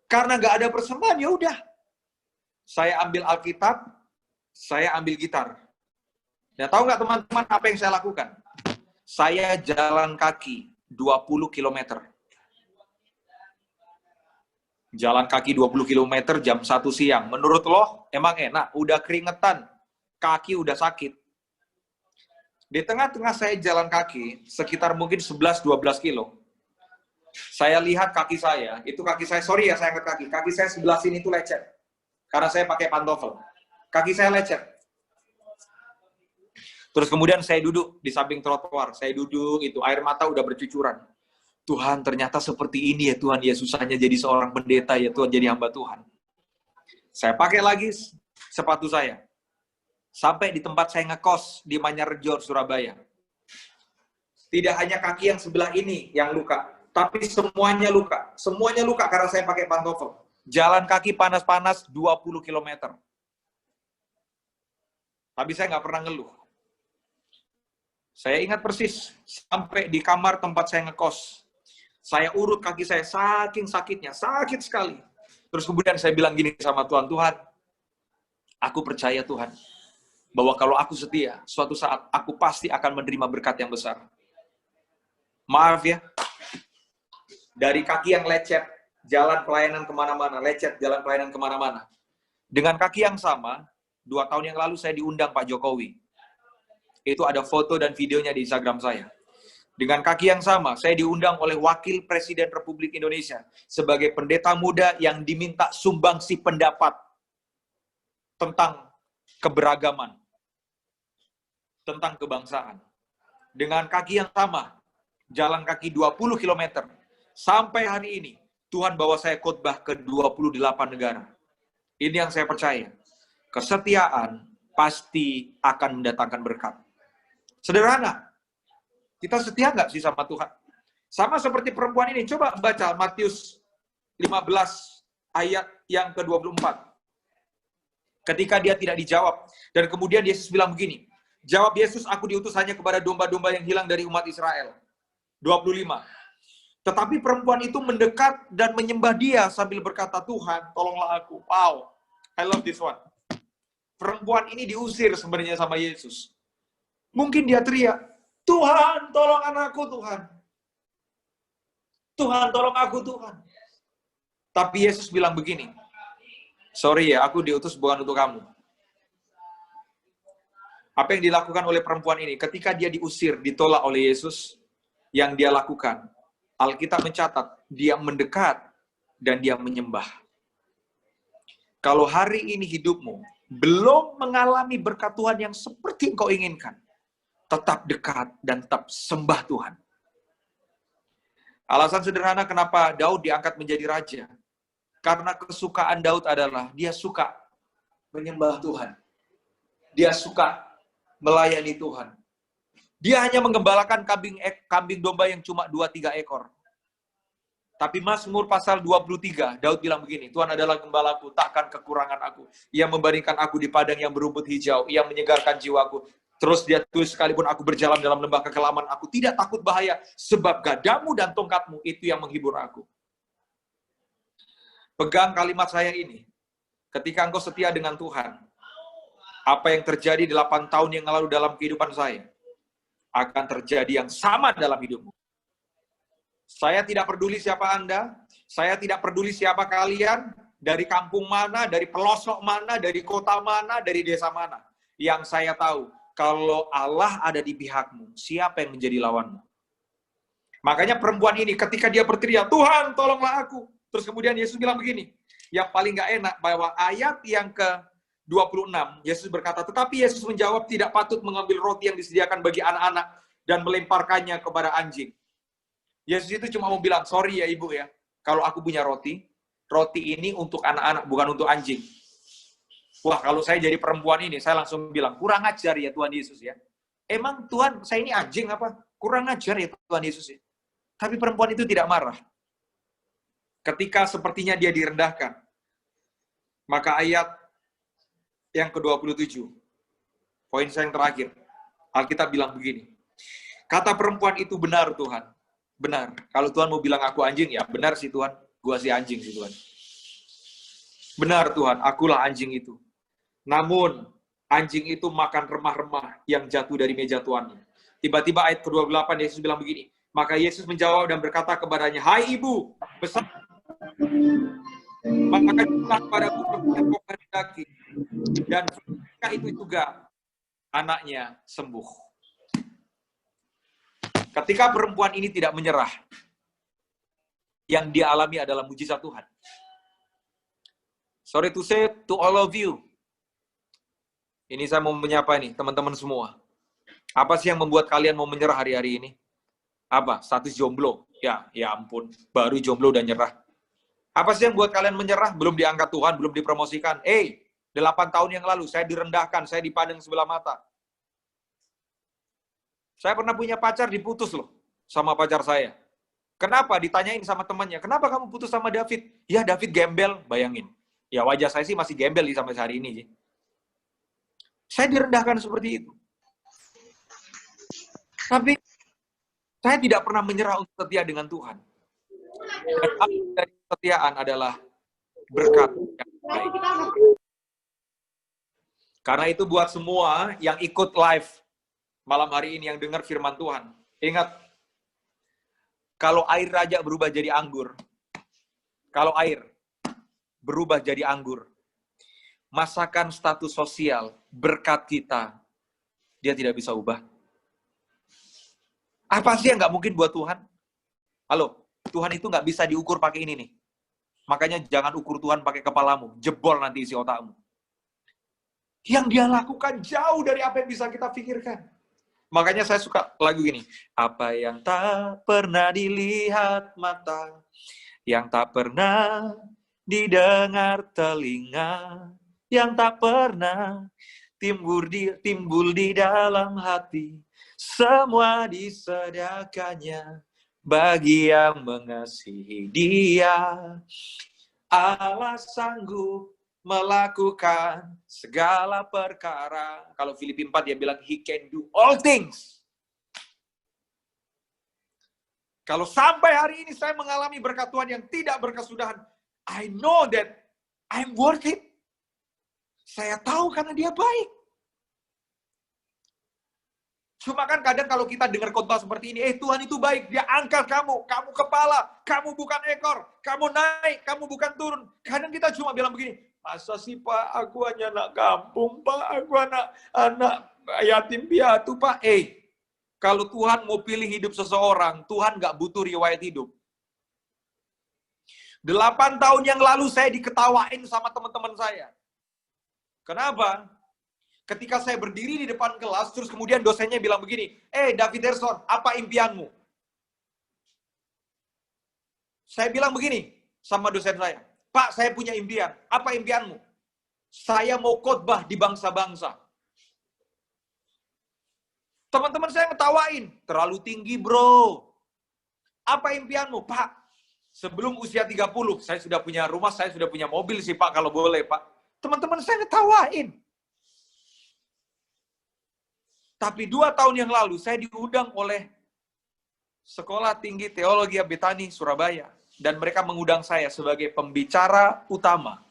Karena nggak ada persembahan, ya udah. Saya ambil Alkitab, saya ambil gitar. Ya tahu nggak teman-teman apa yang saya lakukan? Saya jalan kaki 20 km. Jalan kaki 20 km jam 1 siang. Menurut lo, emang enak? Udah keringetan, kaki udah sakit. Di tengah-tengah saya jalan kaki, sekitar mungkin 11-12 kilo. Saya lihat kaki saya, itu kaki saya, sorry ya saya angkat kaki. Kaki saya sebelah sini itu lecet. Karena saya pakai pantofel. Kaki saya lecet. Terus kemudian saya duduk di samping trotoar. Saya duduk, itu air mata udah bercucuran. Tuhan, ternyata seperti ini ya Tuhan, ya susahnya jadi seorang pendeta ya Tuhan, jadi hamba Tuhan. Saya pakai lagi sepatu saya. Sampai di tempat saya ngekos di Manyarjo, Surabaya. Tidak hanya kaki yang sebelah ini yang luka, tapi semuanya luka. Semuanya luka karena saya pakai pantofel. Jalan kaki panas-panas 20 km. Tapi saya nggak pernah ngeluh. Saya ingat persis, sampai di kamar tempat saya ngekos. Saya urut kaki saya saking sakitnya, sakit sekali. Terus kemudian saya bilang gini sama Tuhan, Tuhan, aku percaya Tuhan, bahwa kalau aku setia, suatu saat aku pasti akan menerima berkat yang besar. Maaf ya, dari kaki yang lecet, jalan pelayanan kemana-mana, lecet, jalan pelayanan kemana-mana. Dengan kaki yang sama, 2 tahun yang lalu saya diundang Pak Jokowi. Itu ada foto dan videonya di Instagram saya. Dengan kaki yang sama, saya diundang oleh Wakil Presiden Republik Indonesia sebagai pendeta muda yang diminta sumbangsi pendapat tentang keberagaman, tentang kebangsaan. Dengan kaki yang sama, jalan kaki 20 km, sampai hari ini, Tuhan bawa saya khotbah ke 28 negara. Ini yang saya percaya. Kesetiaan pasti akan mendatangkan berkat. Sederhana. Kita setia nggak sih sama Tuhan? Sama seperti perempuan ini. Coba baca Matius 15 ayat yang ke-24. Ketika dia tidak dijawab. Dan kemudian Yesus bilang begini. Jawab Yesus, aku diutus hanya kepada domba-domba yang hilang dari umat Israel. 25. Tetapi perempuan itu mendekat dan menyembah dia sambil berkata, Tuhan, tolonglah aku. Wow, I love this one. Perempuan ini diusir sebenarnya sama Yesus. Mungkin dia teriak, Tuhan, tolong anakku, Tuhan. Tuhan, tolong aku, Tuhan. Tapi Yesus bilang begini, sorry ya, aku diutus bukan untuk kamu. Apa yang dilakukan oleh perempuan ini? Ketika dia diusir, ditolak oleh Yesus, yang dia lakukan, Alkitab mencatat, dia mendekat dan dia menyembah. Kalau hari ini hidupmu belum mengalami berkat Tuhan yang seperti engkau inginkan, tetap dekat dan tetap sembah Tuhan. Alasan sederhana kenapa Daud diangkat menjadi raja. Karena kesukaan Daud adalah dia suka menyembah Tuhan. Dia suka melayani Tuhan. Dia hanya menggembalakan kambing domba yang cuma 2-3 ekor. Tapi Mazmur pasal 23, Daud bilang begini, Tuhan adalah gembalaku, takkan kekurangan aku. Ia membaringkan aku di padang yang berumput hijau. Ia menyegarkan jiwaku. Terus dia tulis, sekalipun aku berjalan dalam lembah kekelaman, aku tidak takut bahaya, sebab gadamu dan tongkatmu itu yang menghibur aku. Pegang kalimat saya ini. Ketika engkau setia dengan Tuhan, apa yang terjadi 8 tahun yang lalu dalam kehidupan saya, akan terjadi yang sama dalam hidupmu. Saya tidak peduli siapa Anda, saya tidak peduli siapa kalian, dari kampung mana, dari pelosok mana, dari kota mana, dari desa mana. Yang saya tahu, kalau Allah ada di pihakmu, siapa yang menjadi lawanmu? Makanya perempuan ini ketika dia berteriak, Tuhan tolonglah aku. Terus kemudian Yesus bilang begini, yang paling gak enak, bahwa ayat yang ke-26, Yesus berkata, tetapi Yesus menjawab tidak patut mengambil roti yang disediakan bagi anak-anak dan melemparkannya kepada anjing. Yesus itu cuma mau bilang, sorry ya ibu ya, kalau aku punya roti ini untuk anak-anak, bukan untuk anjing. Wah, kalau saya jadi perempuan ini, saya langsung bilang, kurang ajar ya Tuhan Yesus ya. Emang Tuhan, saya ini anjing apa? Kurang ajar ya Tuhan Yesus ya. Tapi perempuan itu tidak marah. Ketika sepertinya dia direndahkan. Maka ayat yang ke-27, poin saya yang terakhir, Alkitab bilang begini, kata perempuan itu benar Tuhan. Benar. Kalau Tuhan mau bilang aku anjing, ya benar sih Tuhan. Gua sih anjing sih Tuhan. Benar Tuhan, akulah anjing itu. Namun, anjing itu makan remah-remah yang jatuh dari meja tuannya. Tiba-tiba ayat ke-28 Yesus bilang begini. Maka Yesus menjawab dan berkata kepadanya, hai ibu, besar. Maka jumlah kepadaku berpokok daki. Dan ketika itu juga anaknya sembuh. Ketika perempuan ini tidak menyerah, yang dia alami adalah mujizat Tuhan. Sorry to say to all of you, ini saya mau menyapa nih, teman-teman semua. Apa sih yang membuat kalian mau menyerah hari-hari ini? Apa? Status jomblo? Ya ampun. Baru jomblo udah nyerah. Apa sih yang buat kalian menyerah? Belum diangkat Tuhan, belum dipromosikan. 8 tahun yang lalu, saya direndahkan, saya dipandang sebelah mata. Saya pernah punya pacar, diputus loh sama pacar saya. Kenapa? Ditanyain sama temannya, kenapa kamu putus sama David? Ya, David gembel, bayangin. Ya, wajah saya sih masih gembel sampai hari ini sih. Saya direndahkan seperti itu. Tapi saya tidak pernah menyerah untuk setia dengan Tuhan. Dan arti dari kesetiaan adalah berkat yang baik. Karena itu buat semua yang ikut live malam hari ini, yang dengar firman Tuhan, ingat, kalau air raja berubah jadi anggur, kalau air berubah jadi anggur, masakan status sosial, berkat kita, dia tidak bisa ubah. Apa sih yang nggak mungkin buat Tuhan? Halo, Tuhan itu nggak bisa diukur pakai ini nih. Makanya jangan ukur Tuhan pakai kepalamu. Jebol nanti isi otakmu. Yang dia lakukan jauh dari apa yang bisa kita pikirkan. Makanya saya suka lagu gini. Apa yang tak pernah dilihat mata, yang tak pernah didengar telinga, yang tak pernah timbul di dalam hati, semua disediakannya bagi yang mengasihi Dia. Allah sanggup melakukan segala perkara. Kalau Filipi 4 dia bilang, He can do all things. Kalau sampai hari ini saya mengalami berkat Tuhan yang tidak berkesudahan, I know that I'm worth it. Saya tahu karena dia baik. Cuma kan kadang kalau kita dengar khotbah seperti ini, Tuhan itu baik, dia angkat kamu, kamu kepala, kamu bukan ekor, kamu naik, kamu bukan turun. Kadang kita cuma bilang begini, masa sih Pak, aku hanya anak kampung Pak, aku anak yatim piatu Pak. Kalau Tuhan mau pilih hidup seseorang, Tuhan nggak butuh riwayat hidup. 8 tahun yang lalu saya diketawain sama teman-teman saya. Kenapa? Ketika saya berdiri di depan kelas, terus kemudian dosennya bilang begini, David Erson, apa impianmu? Saya bilang begini sama dosen saya, Pak, saya punya impian. Apa impianmu? Saya mau khotbah di bangsa-bangsa. Teman-teman saya ngetawain, terlalu tinggi bro. Apa impianmu? Pak, sebelum usia 30, saya sudah punya rumah, saya sudah punya mobil sih Pak, kalau boleh Pak. Teman-teman saya ngetawain. Tapi 2 tahun yang lalu, saya diundang oleh Sekolah Tinggi Teologi Betani, Surabaya. Dan mereka mengundang saya sebagai pembicara utama.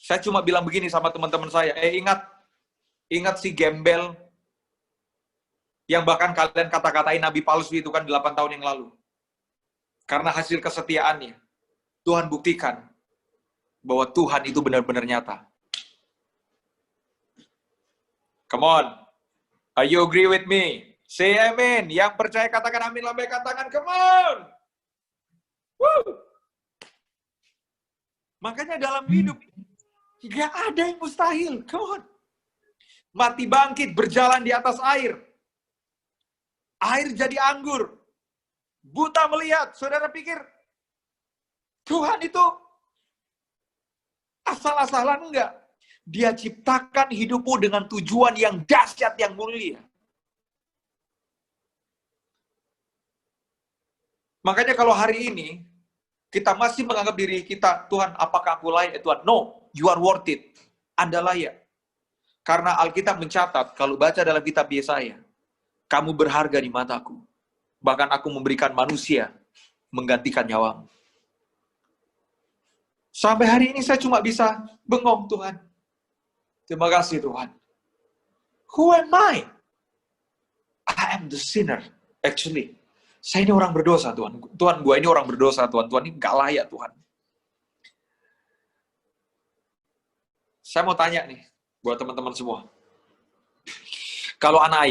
Saya cuma bilang begini sama teman-teman saya, ingat si gembel yang bahkan kalian kata-katain Nabi palsu itu kan 8 tahun yang lalu. Karena hasil kesetiaannya, Tuhan buktikan bahwa Tuhan itu benar-benar nyata. Come on. Are you agree with me? Say amen. Yang percaya katakan amin, lambaikan tangan. Come on. Woo. Makanya dalam hidup, gak ada yang mustahil. Come on. Mati bangkit, berjalan di atas air. Air jadi anggur. Buta melihat. Saudara pikir, Tuhan itu asal-asalan enggak? Dia ciptakan hidupmu dengan tujuan yang dahsyat, yang mulia. Makanya kalau hari ini, kita masih menganggap diri kita, Tuhan, apakah aku layak? Tuhan, no, you are worth it. Anda layak. Karena Alkitab mencatat, kalau baca dalam kitab Yesaya, kamu berharga di mataku. Bahkan aku memberikan manusia menggantikan nyawamu. Sampai hari ini saya cuma bisa bengong, Tuhan. Terima kasih Tuhan. Who am I? I am the sinner. Actually, saya ini orang berdosa Tuhan. Tuhan, gue ini orang berdosa Tuhan. Tuhan ini gak layak Tuhan. Saya mau tanya nih, buat teman-teman semua. Kalau anak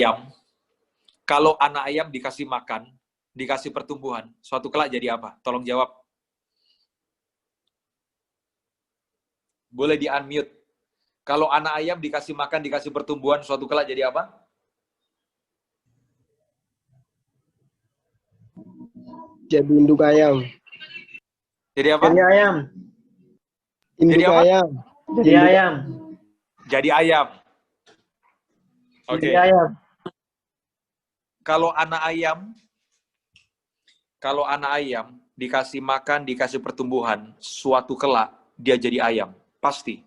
ayam dikasih makan, dikasih pertumbuhan, suatu kelak jadi apa? Tolong jawab. Boleh di-unmute. Kalau anak ayam dikasih makan, dikasih pertumbuhan, suatu kelak jadi apa? Jadi induk ayam. Jadi apa? Jadi ayam. Induk Jadi apa? ayam. Jadi ayam. Jadi ayam. Oke. Jadi ayam. Kalau anak ayam dikasih makan, dikasih pertumbuhan, suatu kelak dia jadi ayam. Pasti.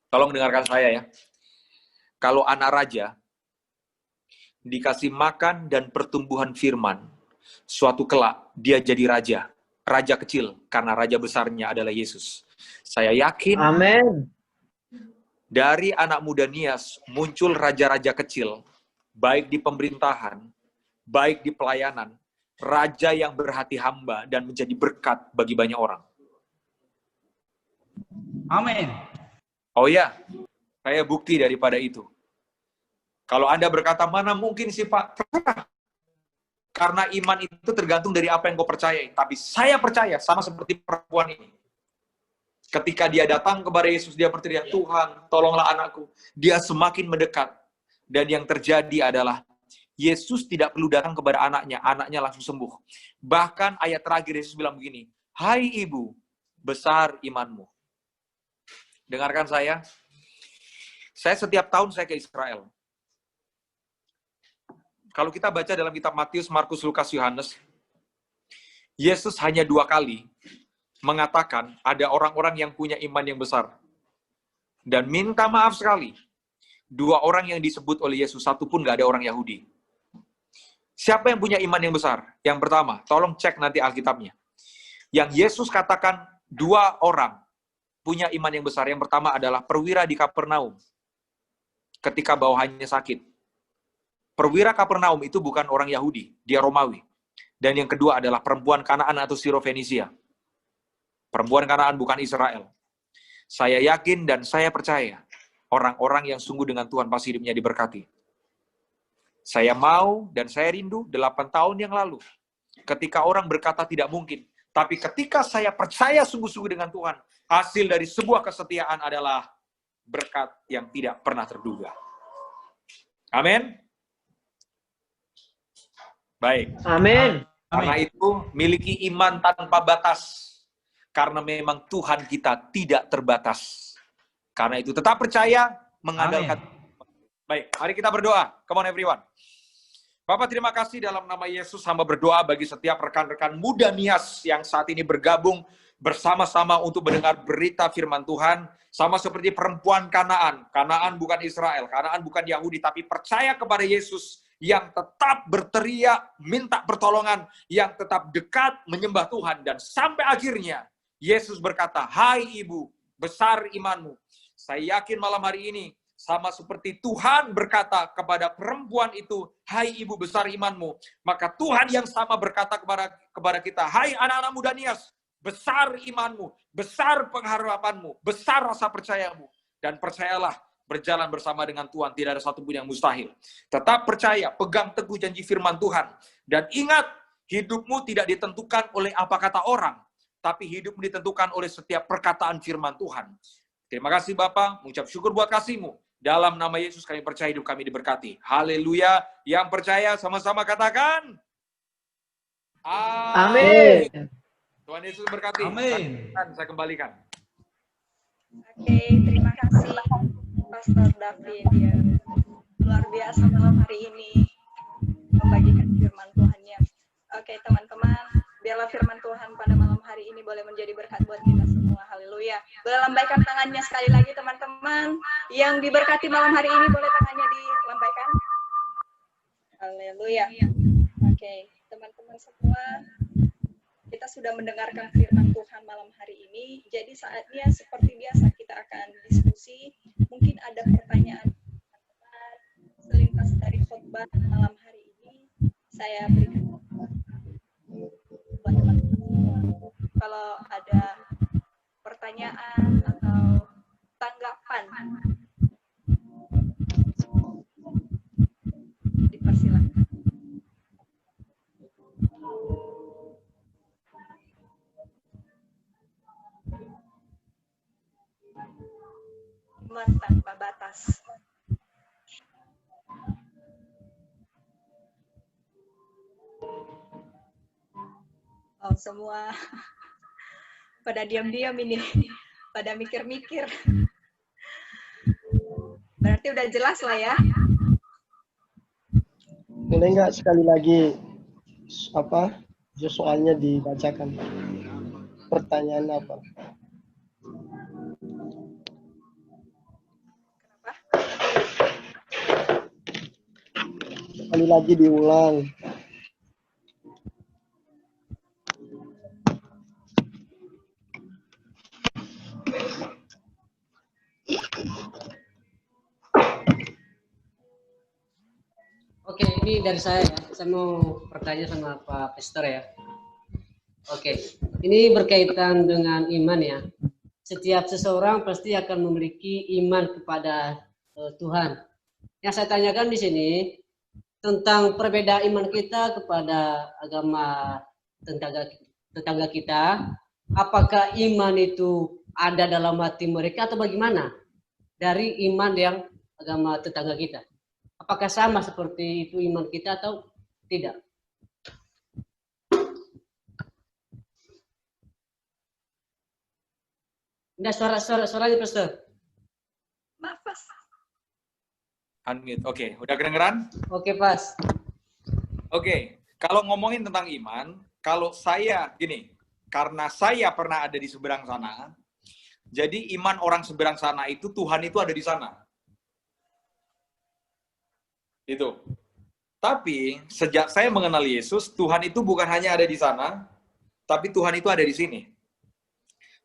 Tolong dengarkan saya ya. Kalau anak raja dikasih makan dan pertumbuhan firman, suatu kelak dia jadi raja. Raja kecil, karena raja besarnya adalah Yesus. Saya yakin Amin. dari anak muda Nias muncul raja-raja kecil, baik di pemerintahan, baik di pelayanan, raja yang berhati hamba dan menjadi berkat bagi banyak orang. Amin. Oh ya, saya bukti daripada itu. Kalau Anda berkata, mana mungkin sih Pak? Karena iman itu tergantung dari apa yang kau percayai. Tapi saya percaya, sama seperti perempuan ini. Ketika dia datang kepada Yesus, dia berteriak, Tuhan, tolonglah anakku. Dia semakin mendekat. Dan yang terjadi adalah, Yesus tidak perlu datang kepada anaknya langsung sembuh. Bahkan ayat terakhir Yesus bilang begini, hai ibu, besar imanmu. Dengarkan saya setiap tahun saya ke Israel. Kalau kita baca dalam kitab Matius, Markus, Lukas, Yohanes, Yesus hanya 2 kali mengatakan ada orang-orang yang punya iman yang besar. Dan minta maaf sekali, 2 orang yang disebut oleh Yesus, satu pun gak ada orang Yahudi. Siapa yang punya iman yang besar? Yang pertama, tolong cek nanti Alkitabnya. Yang Yesus katakan 2 orang punya iman yang besar. Yang pertama adalah perwira di Kapernaum. Ketika bawahannya sakit. Perwira Kapernaum itu bukan orang Yahudi, dia Romawi. Dan yang kedua adalah perempuan Kanaan atau Sirofenisia. Perempuan Kanaan bukan Israel. Saya yakin dan saya percaya orang-orang yang sungguh dengan Tuhan pasti hidupnya diberkati. Saya mau dan saya rindu 8 tahun yang lalu. Ketika orang berkata tidak mungkin. Tapi ketika saya percaya sungguh-sungguh dengan Tuhan, hasil dari sebuah kesetiaan adalah berkat yang tidak pernah terduga. Amin. Baik. Amin. Karena itu, miliki iman tanpa batas. Karena memang Tuhan kita tidak terbatas. Karena itu, tetap percaya, mengandalkan. Amin. Baik, mari kita berdoa. Come on everyone. Bapak, terima kasih dalam nama Yesus, hamba berdoa bagi setiap rekan-rekan muda Nias yang saat ini bergabung bersama-sama untuk mendengar berita firman Tuhan. Sama seperti perempuan Kanaan. Kanaan bukan Israel, Kanaan bukan Yahudi, tapi percaya kepada Yesus yang tetap berteriak, minta pertolongan, yang tetap dekat menyembah Tuhan. Dan sampai akhirnya, Yesus berkata, hai ibu, besar imanmu. Saya yakin malam hari ini, sama seperti Tuhan berkata kepada perempuan itu, hai ibu besar imanmu. Maka Tuhan yang sama berkata kepada kita, hai anak-anak muda Nias, besar imanmu, besar pengharapanmu, besar rasa percayamu. Dan percayalah, berjalan bersama dengan Tuhan, tidak ada satupun yang mustahil. Tetap percaya, pegang teguh janji firman Tuhan. Dan ingat, hidupmu tidak ditentukan oleh apa kata orang, tapi hidupmu ditentukan oleh setiap perkataan firman Tuhan. Terima kasih Bapa, mengucap syukur buat kasih-Mu. Dalam nama Yesus kami percaya hidup kami diberkati. Haleluya. Yang percaya sama-sama katakan. Amin. Tuhan Yesus berkati. Amin. Saya kembalikan. Oke, terima kasih Pastor David ya. Luar biasa malam hari ini membagikan firman Tuhan-Nya. Oke, teman-teman, biarlah firman Tuhan pada malam hari ini boleh menjadi berkat buat kita semua. Haleluya. Boleh lambaikan tangannya sekali lagi teman-teman. Yang diberkati malam hari ini boleh tangannya dilambaikan. Haleluya. Oke, teman-teman semua, kita sudah mendengarkan firman Tuhan malam hari ini. Jadi saatnya seperti biasa kita akan diskusi. Mungkin ada pertanyaan selintas dari khotbah malam hari ini. Saya berikan buat teman-teman semua. Kalau ada pertanyaan atau tanggapan, dipersilakan. Iman tanpa batas. Oh, semua pada diam-diam ini, pada mikir-mikir. Berarti udah jelas lah ya. Boleh nggak sekali lagi soalnya dibacakan? Pertanyaan apa? Sekali lagi diulang. Oke, ini dari saya ya. Saya mau bertanya sama Pak Pastor ya. Oke, ini berkaitan dengan iman ya. Setiap seseorang pasti akan memiliki iman kepada Tuhan. Yang saya tanyakan di sini tentang perbedaan iman kita kepada agama tetangga kita. Apakah iman itu ada dalam hati mereka atau bagaimana dari iman yang agama tetangga kita? Apakah sama seperti itu iman kita atau tidak? Ada suaranya, Pastor. Maaf, Pas. Unmute. Oke, udah kedengeran? Oke, Pas. Oke, kalau ngomongin tentang iman, kalau saya gini, karena saya pernah ada di seberang sana, jadi iman orang seberang sana itu Tuhan itu ada di sana. Itu. Tapi sejak saya mengenal Yesus, Tuhan itu bukan hanya ada di sana, tapi Tuhan itu ada di sini.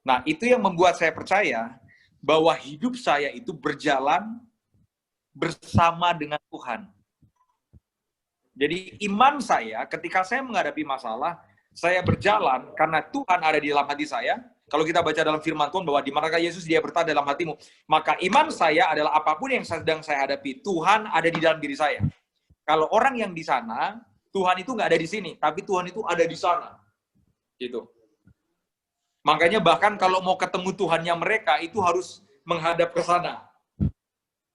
Nah, itu yang membuat saya percaya bahwa hidup saya itu berjalan bersama dengan Tuhan. Jadi iman saya ketika saya menghadapi masalah, saya berjalan karena Tuhan ada di dalam hati saya. Kalau kita baca dalam firman Tuhan bahwa di manakah Yesus dia bertada dalam hatimu, maka iman saya adalah apapun yang sedang saya hadapi, Tuhan ada di dalam diri saya. Kalau orang yang di sana, Tuhan itu nggak ada di sini, tapi Tuhan itu ada di sana. Gitu. Makanya bahkan kalau mau ketemu Tuhannya mereka, itu harus menghadap ke sana.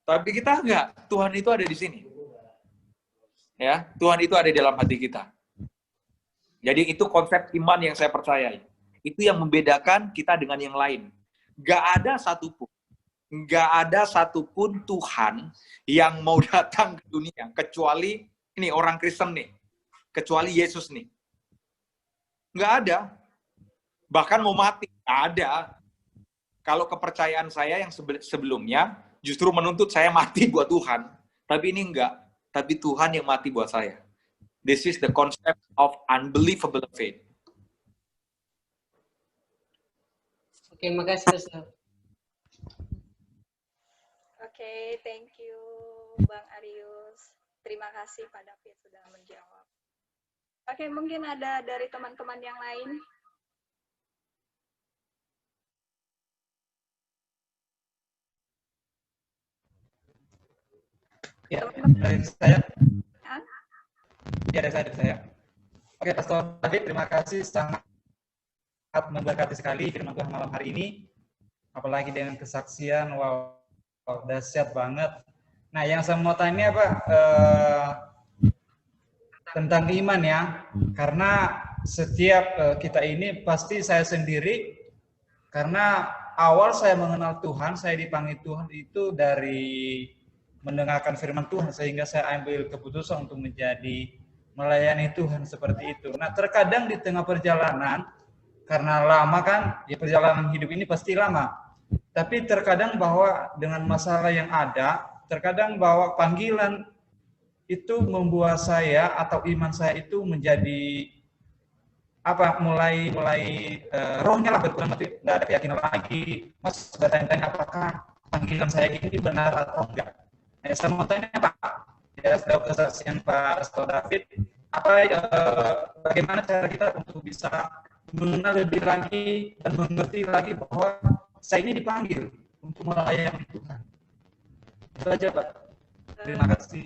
Tapi kita enggak, Tuhan itu ada di sini. Ya, Tuhan itu ada di dalam hati kita. Jadi itu konsep iman yang saya percayai. Itu yang membedakan kita dengan yang lain. Enggak ada satupun Tuhan yang mau datang ke dunia, kecuali ini orang Kristen nih, kecuali Yesus nih. Enggak ada. Bahkan mau mati, nggak ada. Kalau kepercayaan saya yang sebelumnya justru menuntut saya mati buat Tuhan. Tapi ini enggak. Tapi Tuhan yang mati buat saya. This is the concept of unbelievable faith. Oke, makasih, Pastor. Oke, thank you Bang Arius. Terima kasih Pak David sudah menjawab. Oke, mungkin ada dari teman-teman yang lain. Ya, dari saya. Hah? Ya, dari saya. Oke, Pastor David, terima kasih, sangat memberkati sekali firman Tuhan malam hari ini. Apalagi dengan kesaksian, wow, dahsyat banget. Nah, yang saya mau tanya, Pak, tentang iman ya. Karena setiap kita ini pasti saya sendiri, karena awal saya mengenal Tuhan, saya dipanggil Tuhan itu dari mendengarkan firman Tuhan, sehingga saya ambil keputusan untuk melayani Tuhan seperti itu. Nah, terkadang di tengah perjalanan, karena lama kan, ya perjalanan hidup ini pasti lama. Tapi terkadang bahwa dengan masalah yang ada, terkadang bahwa panggilan itu membuat saya atau iman saya itu menjadi mulai rohnya lah berkurang, tidak ada keyakinan lagi. Mas bertanya-tanya apakah panggilan saya ini benar atau enggak. Saya mau tanya Pak, ya setelah kesaksian Pak Pastor David, bagaimana cara kita untuk bisa mengenal lebih lagi dan mengerti lagi bahwa saya ini dipanggil untuk melayani Tuhan. Itu aja Pak. Terima kasih.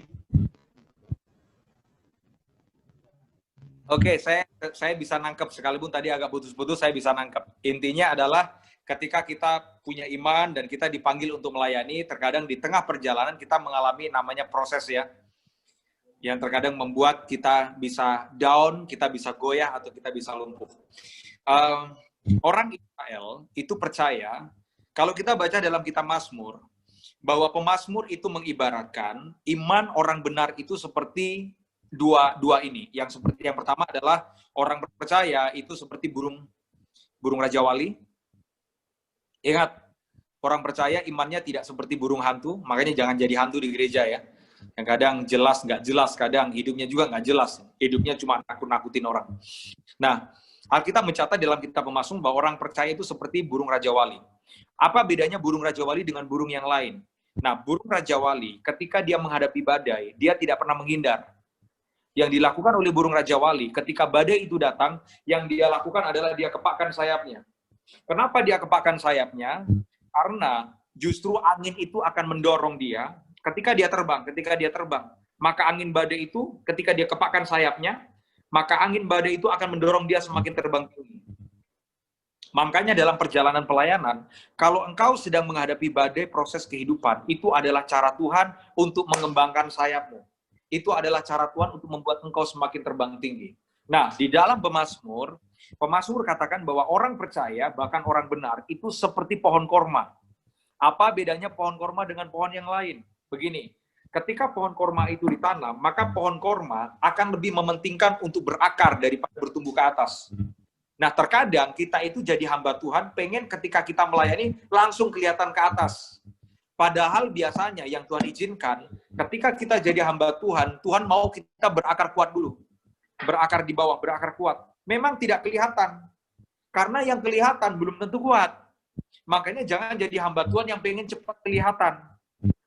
Oke, saya bisa nangkep, sekalipun tadi agak putus-putus, saya bisa nangkep. Intinya adalah ketika kita punya iman dan kita dipanggil untuk melayani, terkadang di tengah perjalanan kita mengalami namanya proses ya, yang terkadang membuat kita bisa down, kita bisa goyah, atau kita bisa lumpuh. Orang Israel itu percaya, kalau kita baca dalam kitab Mazmur, bahwa pemazmur itu mengibaratkan iman orang benar itu seperti dua ini. Yang pertama adalah orang percaya itu seperti burung Raja Wali. Ingat, orang percaya imannya tidak seperti burung hantu, makanya jangan jadi hantu di gereja ya. Yang kadang jelas, nggak jelas, kadang hidupnya juga nggak jelas. Hidupnya cuma nakut-nakutin orang. Nah, Alkitab mencatat dalam kitab Pemazmur bahwa orang percaya itu seperti burung Raja Wali. Apa bedanya burung Raja Wali dengan burung yang lain? Nah, burung Raja Wali ketika dia menghadapi badai, dia tidak pernah menghindar. Yang dilakukan oleh burung Raja Wali, ketika badai itu datang, yang dia lakukan adalah dia kepakkan sayapnya. Kenapa dia kepakkan sayapnya? Karena justru angin itu akan mendorong dia ketika dia terbang, maka angin badai itu ketika dia kepakkan sayapnya, maka angin badai itu akan mendorong dia semakin terbang tinggi. Makanya dalam perjalanan pelayanan, kalau engkau sedang menghadapi badai proses kehidupan, itu adalah cara Tuhan untuk mengembangkan sayapmu. Itu adalah cara Tuhan untuk membuat engkau semakin terbang tinggi. Nah, di dalam pemazmur katakan bahwa orang percaya, bahkan orang benar, itu seperti pohon korma. Apa bedanya pohon korma dengan pohon yang lain? Begini, ketika pohon korma itu ditanam, maka pohon korma akan lebih mementingkan untuk berakar daripada bertumbuh ke atas. Nah, terkadang kita itu jadi hamba Tuhan, pengen ketika kita melayani langsung kelihatan ke atas. Padahal biasanya yang Tuhan izinkan, ketika kita jadi hamba Tuhan, Tuhan mau kita berakar kuat dulu. Berakar di bawah, berakar kuat. Memang tidak kelihatan. Karena yang kelihatan belum tentu kuat. Makanya jangan jadi hamba Tuhan yang pengen cepat kelihatan.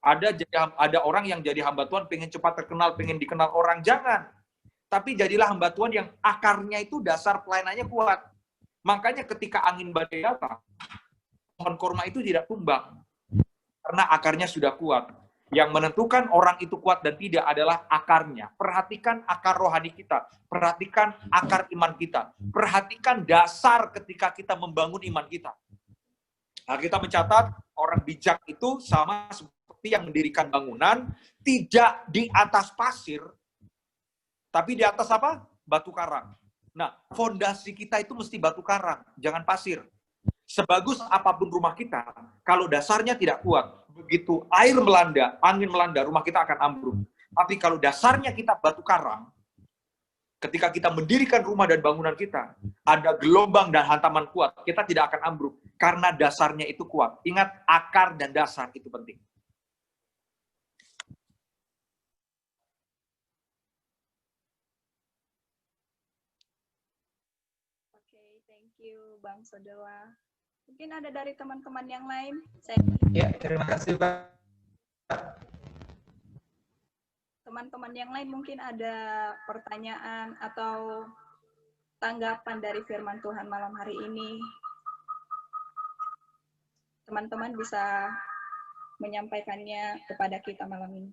Ada orang yang jadi hamba Tuhan pengen cepat terkenal, pengen dikenal orang. Jangan. Tapi jadilah hamba Tuhan yang akarnya itu dasar pelayanannya kuat. Makanya ketika angin badai datang, pohon korma itu tidak tumbang. Karena akarnya sudah kuat. Yang menentukan orang itu kuat dan tidak adalah akarnya. Perhatikan akar rohani kita. Perhatikan akar iman kita. Perhatikan dasar ketika kita membangun iman kita. Nah, kita mencatat orang bijak itu sama seperti yang mendirikan bangunan, tidak di atas pasir, tapi di atas apa? Batu karang. Nah, fondasi kita itu mesti batu karang, jangan pasir. Sebagus apapun rumah kita, kalau dasarnya tidak kuat, begitu air melanda, angin melanda, rumah kita akan ambruk. Tapi kalau dasarnya kita batu karang, ketika kita mendirikan rumah dan bangunan kita, ada gelombang dan hantaman kuat, kita tidak akan ambruk. Karena dasarnya itu kuat. Ingat, akar dan dasar itu penting. Thank you, Bang Sodewa. Mungkin ada dari teman-teman yang lain? Ya, terima kasih, Pak. Teman-teman yang lain mungkin ada pertanyaan atau tanggapan dari firman Tuhan malam hari ini. Teman-teman bisa menyampaikannya kepada kita malam ini.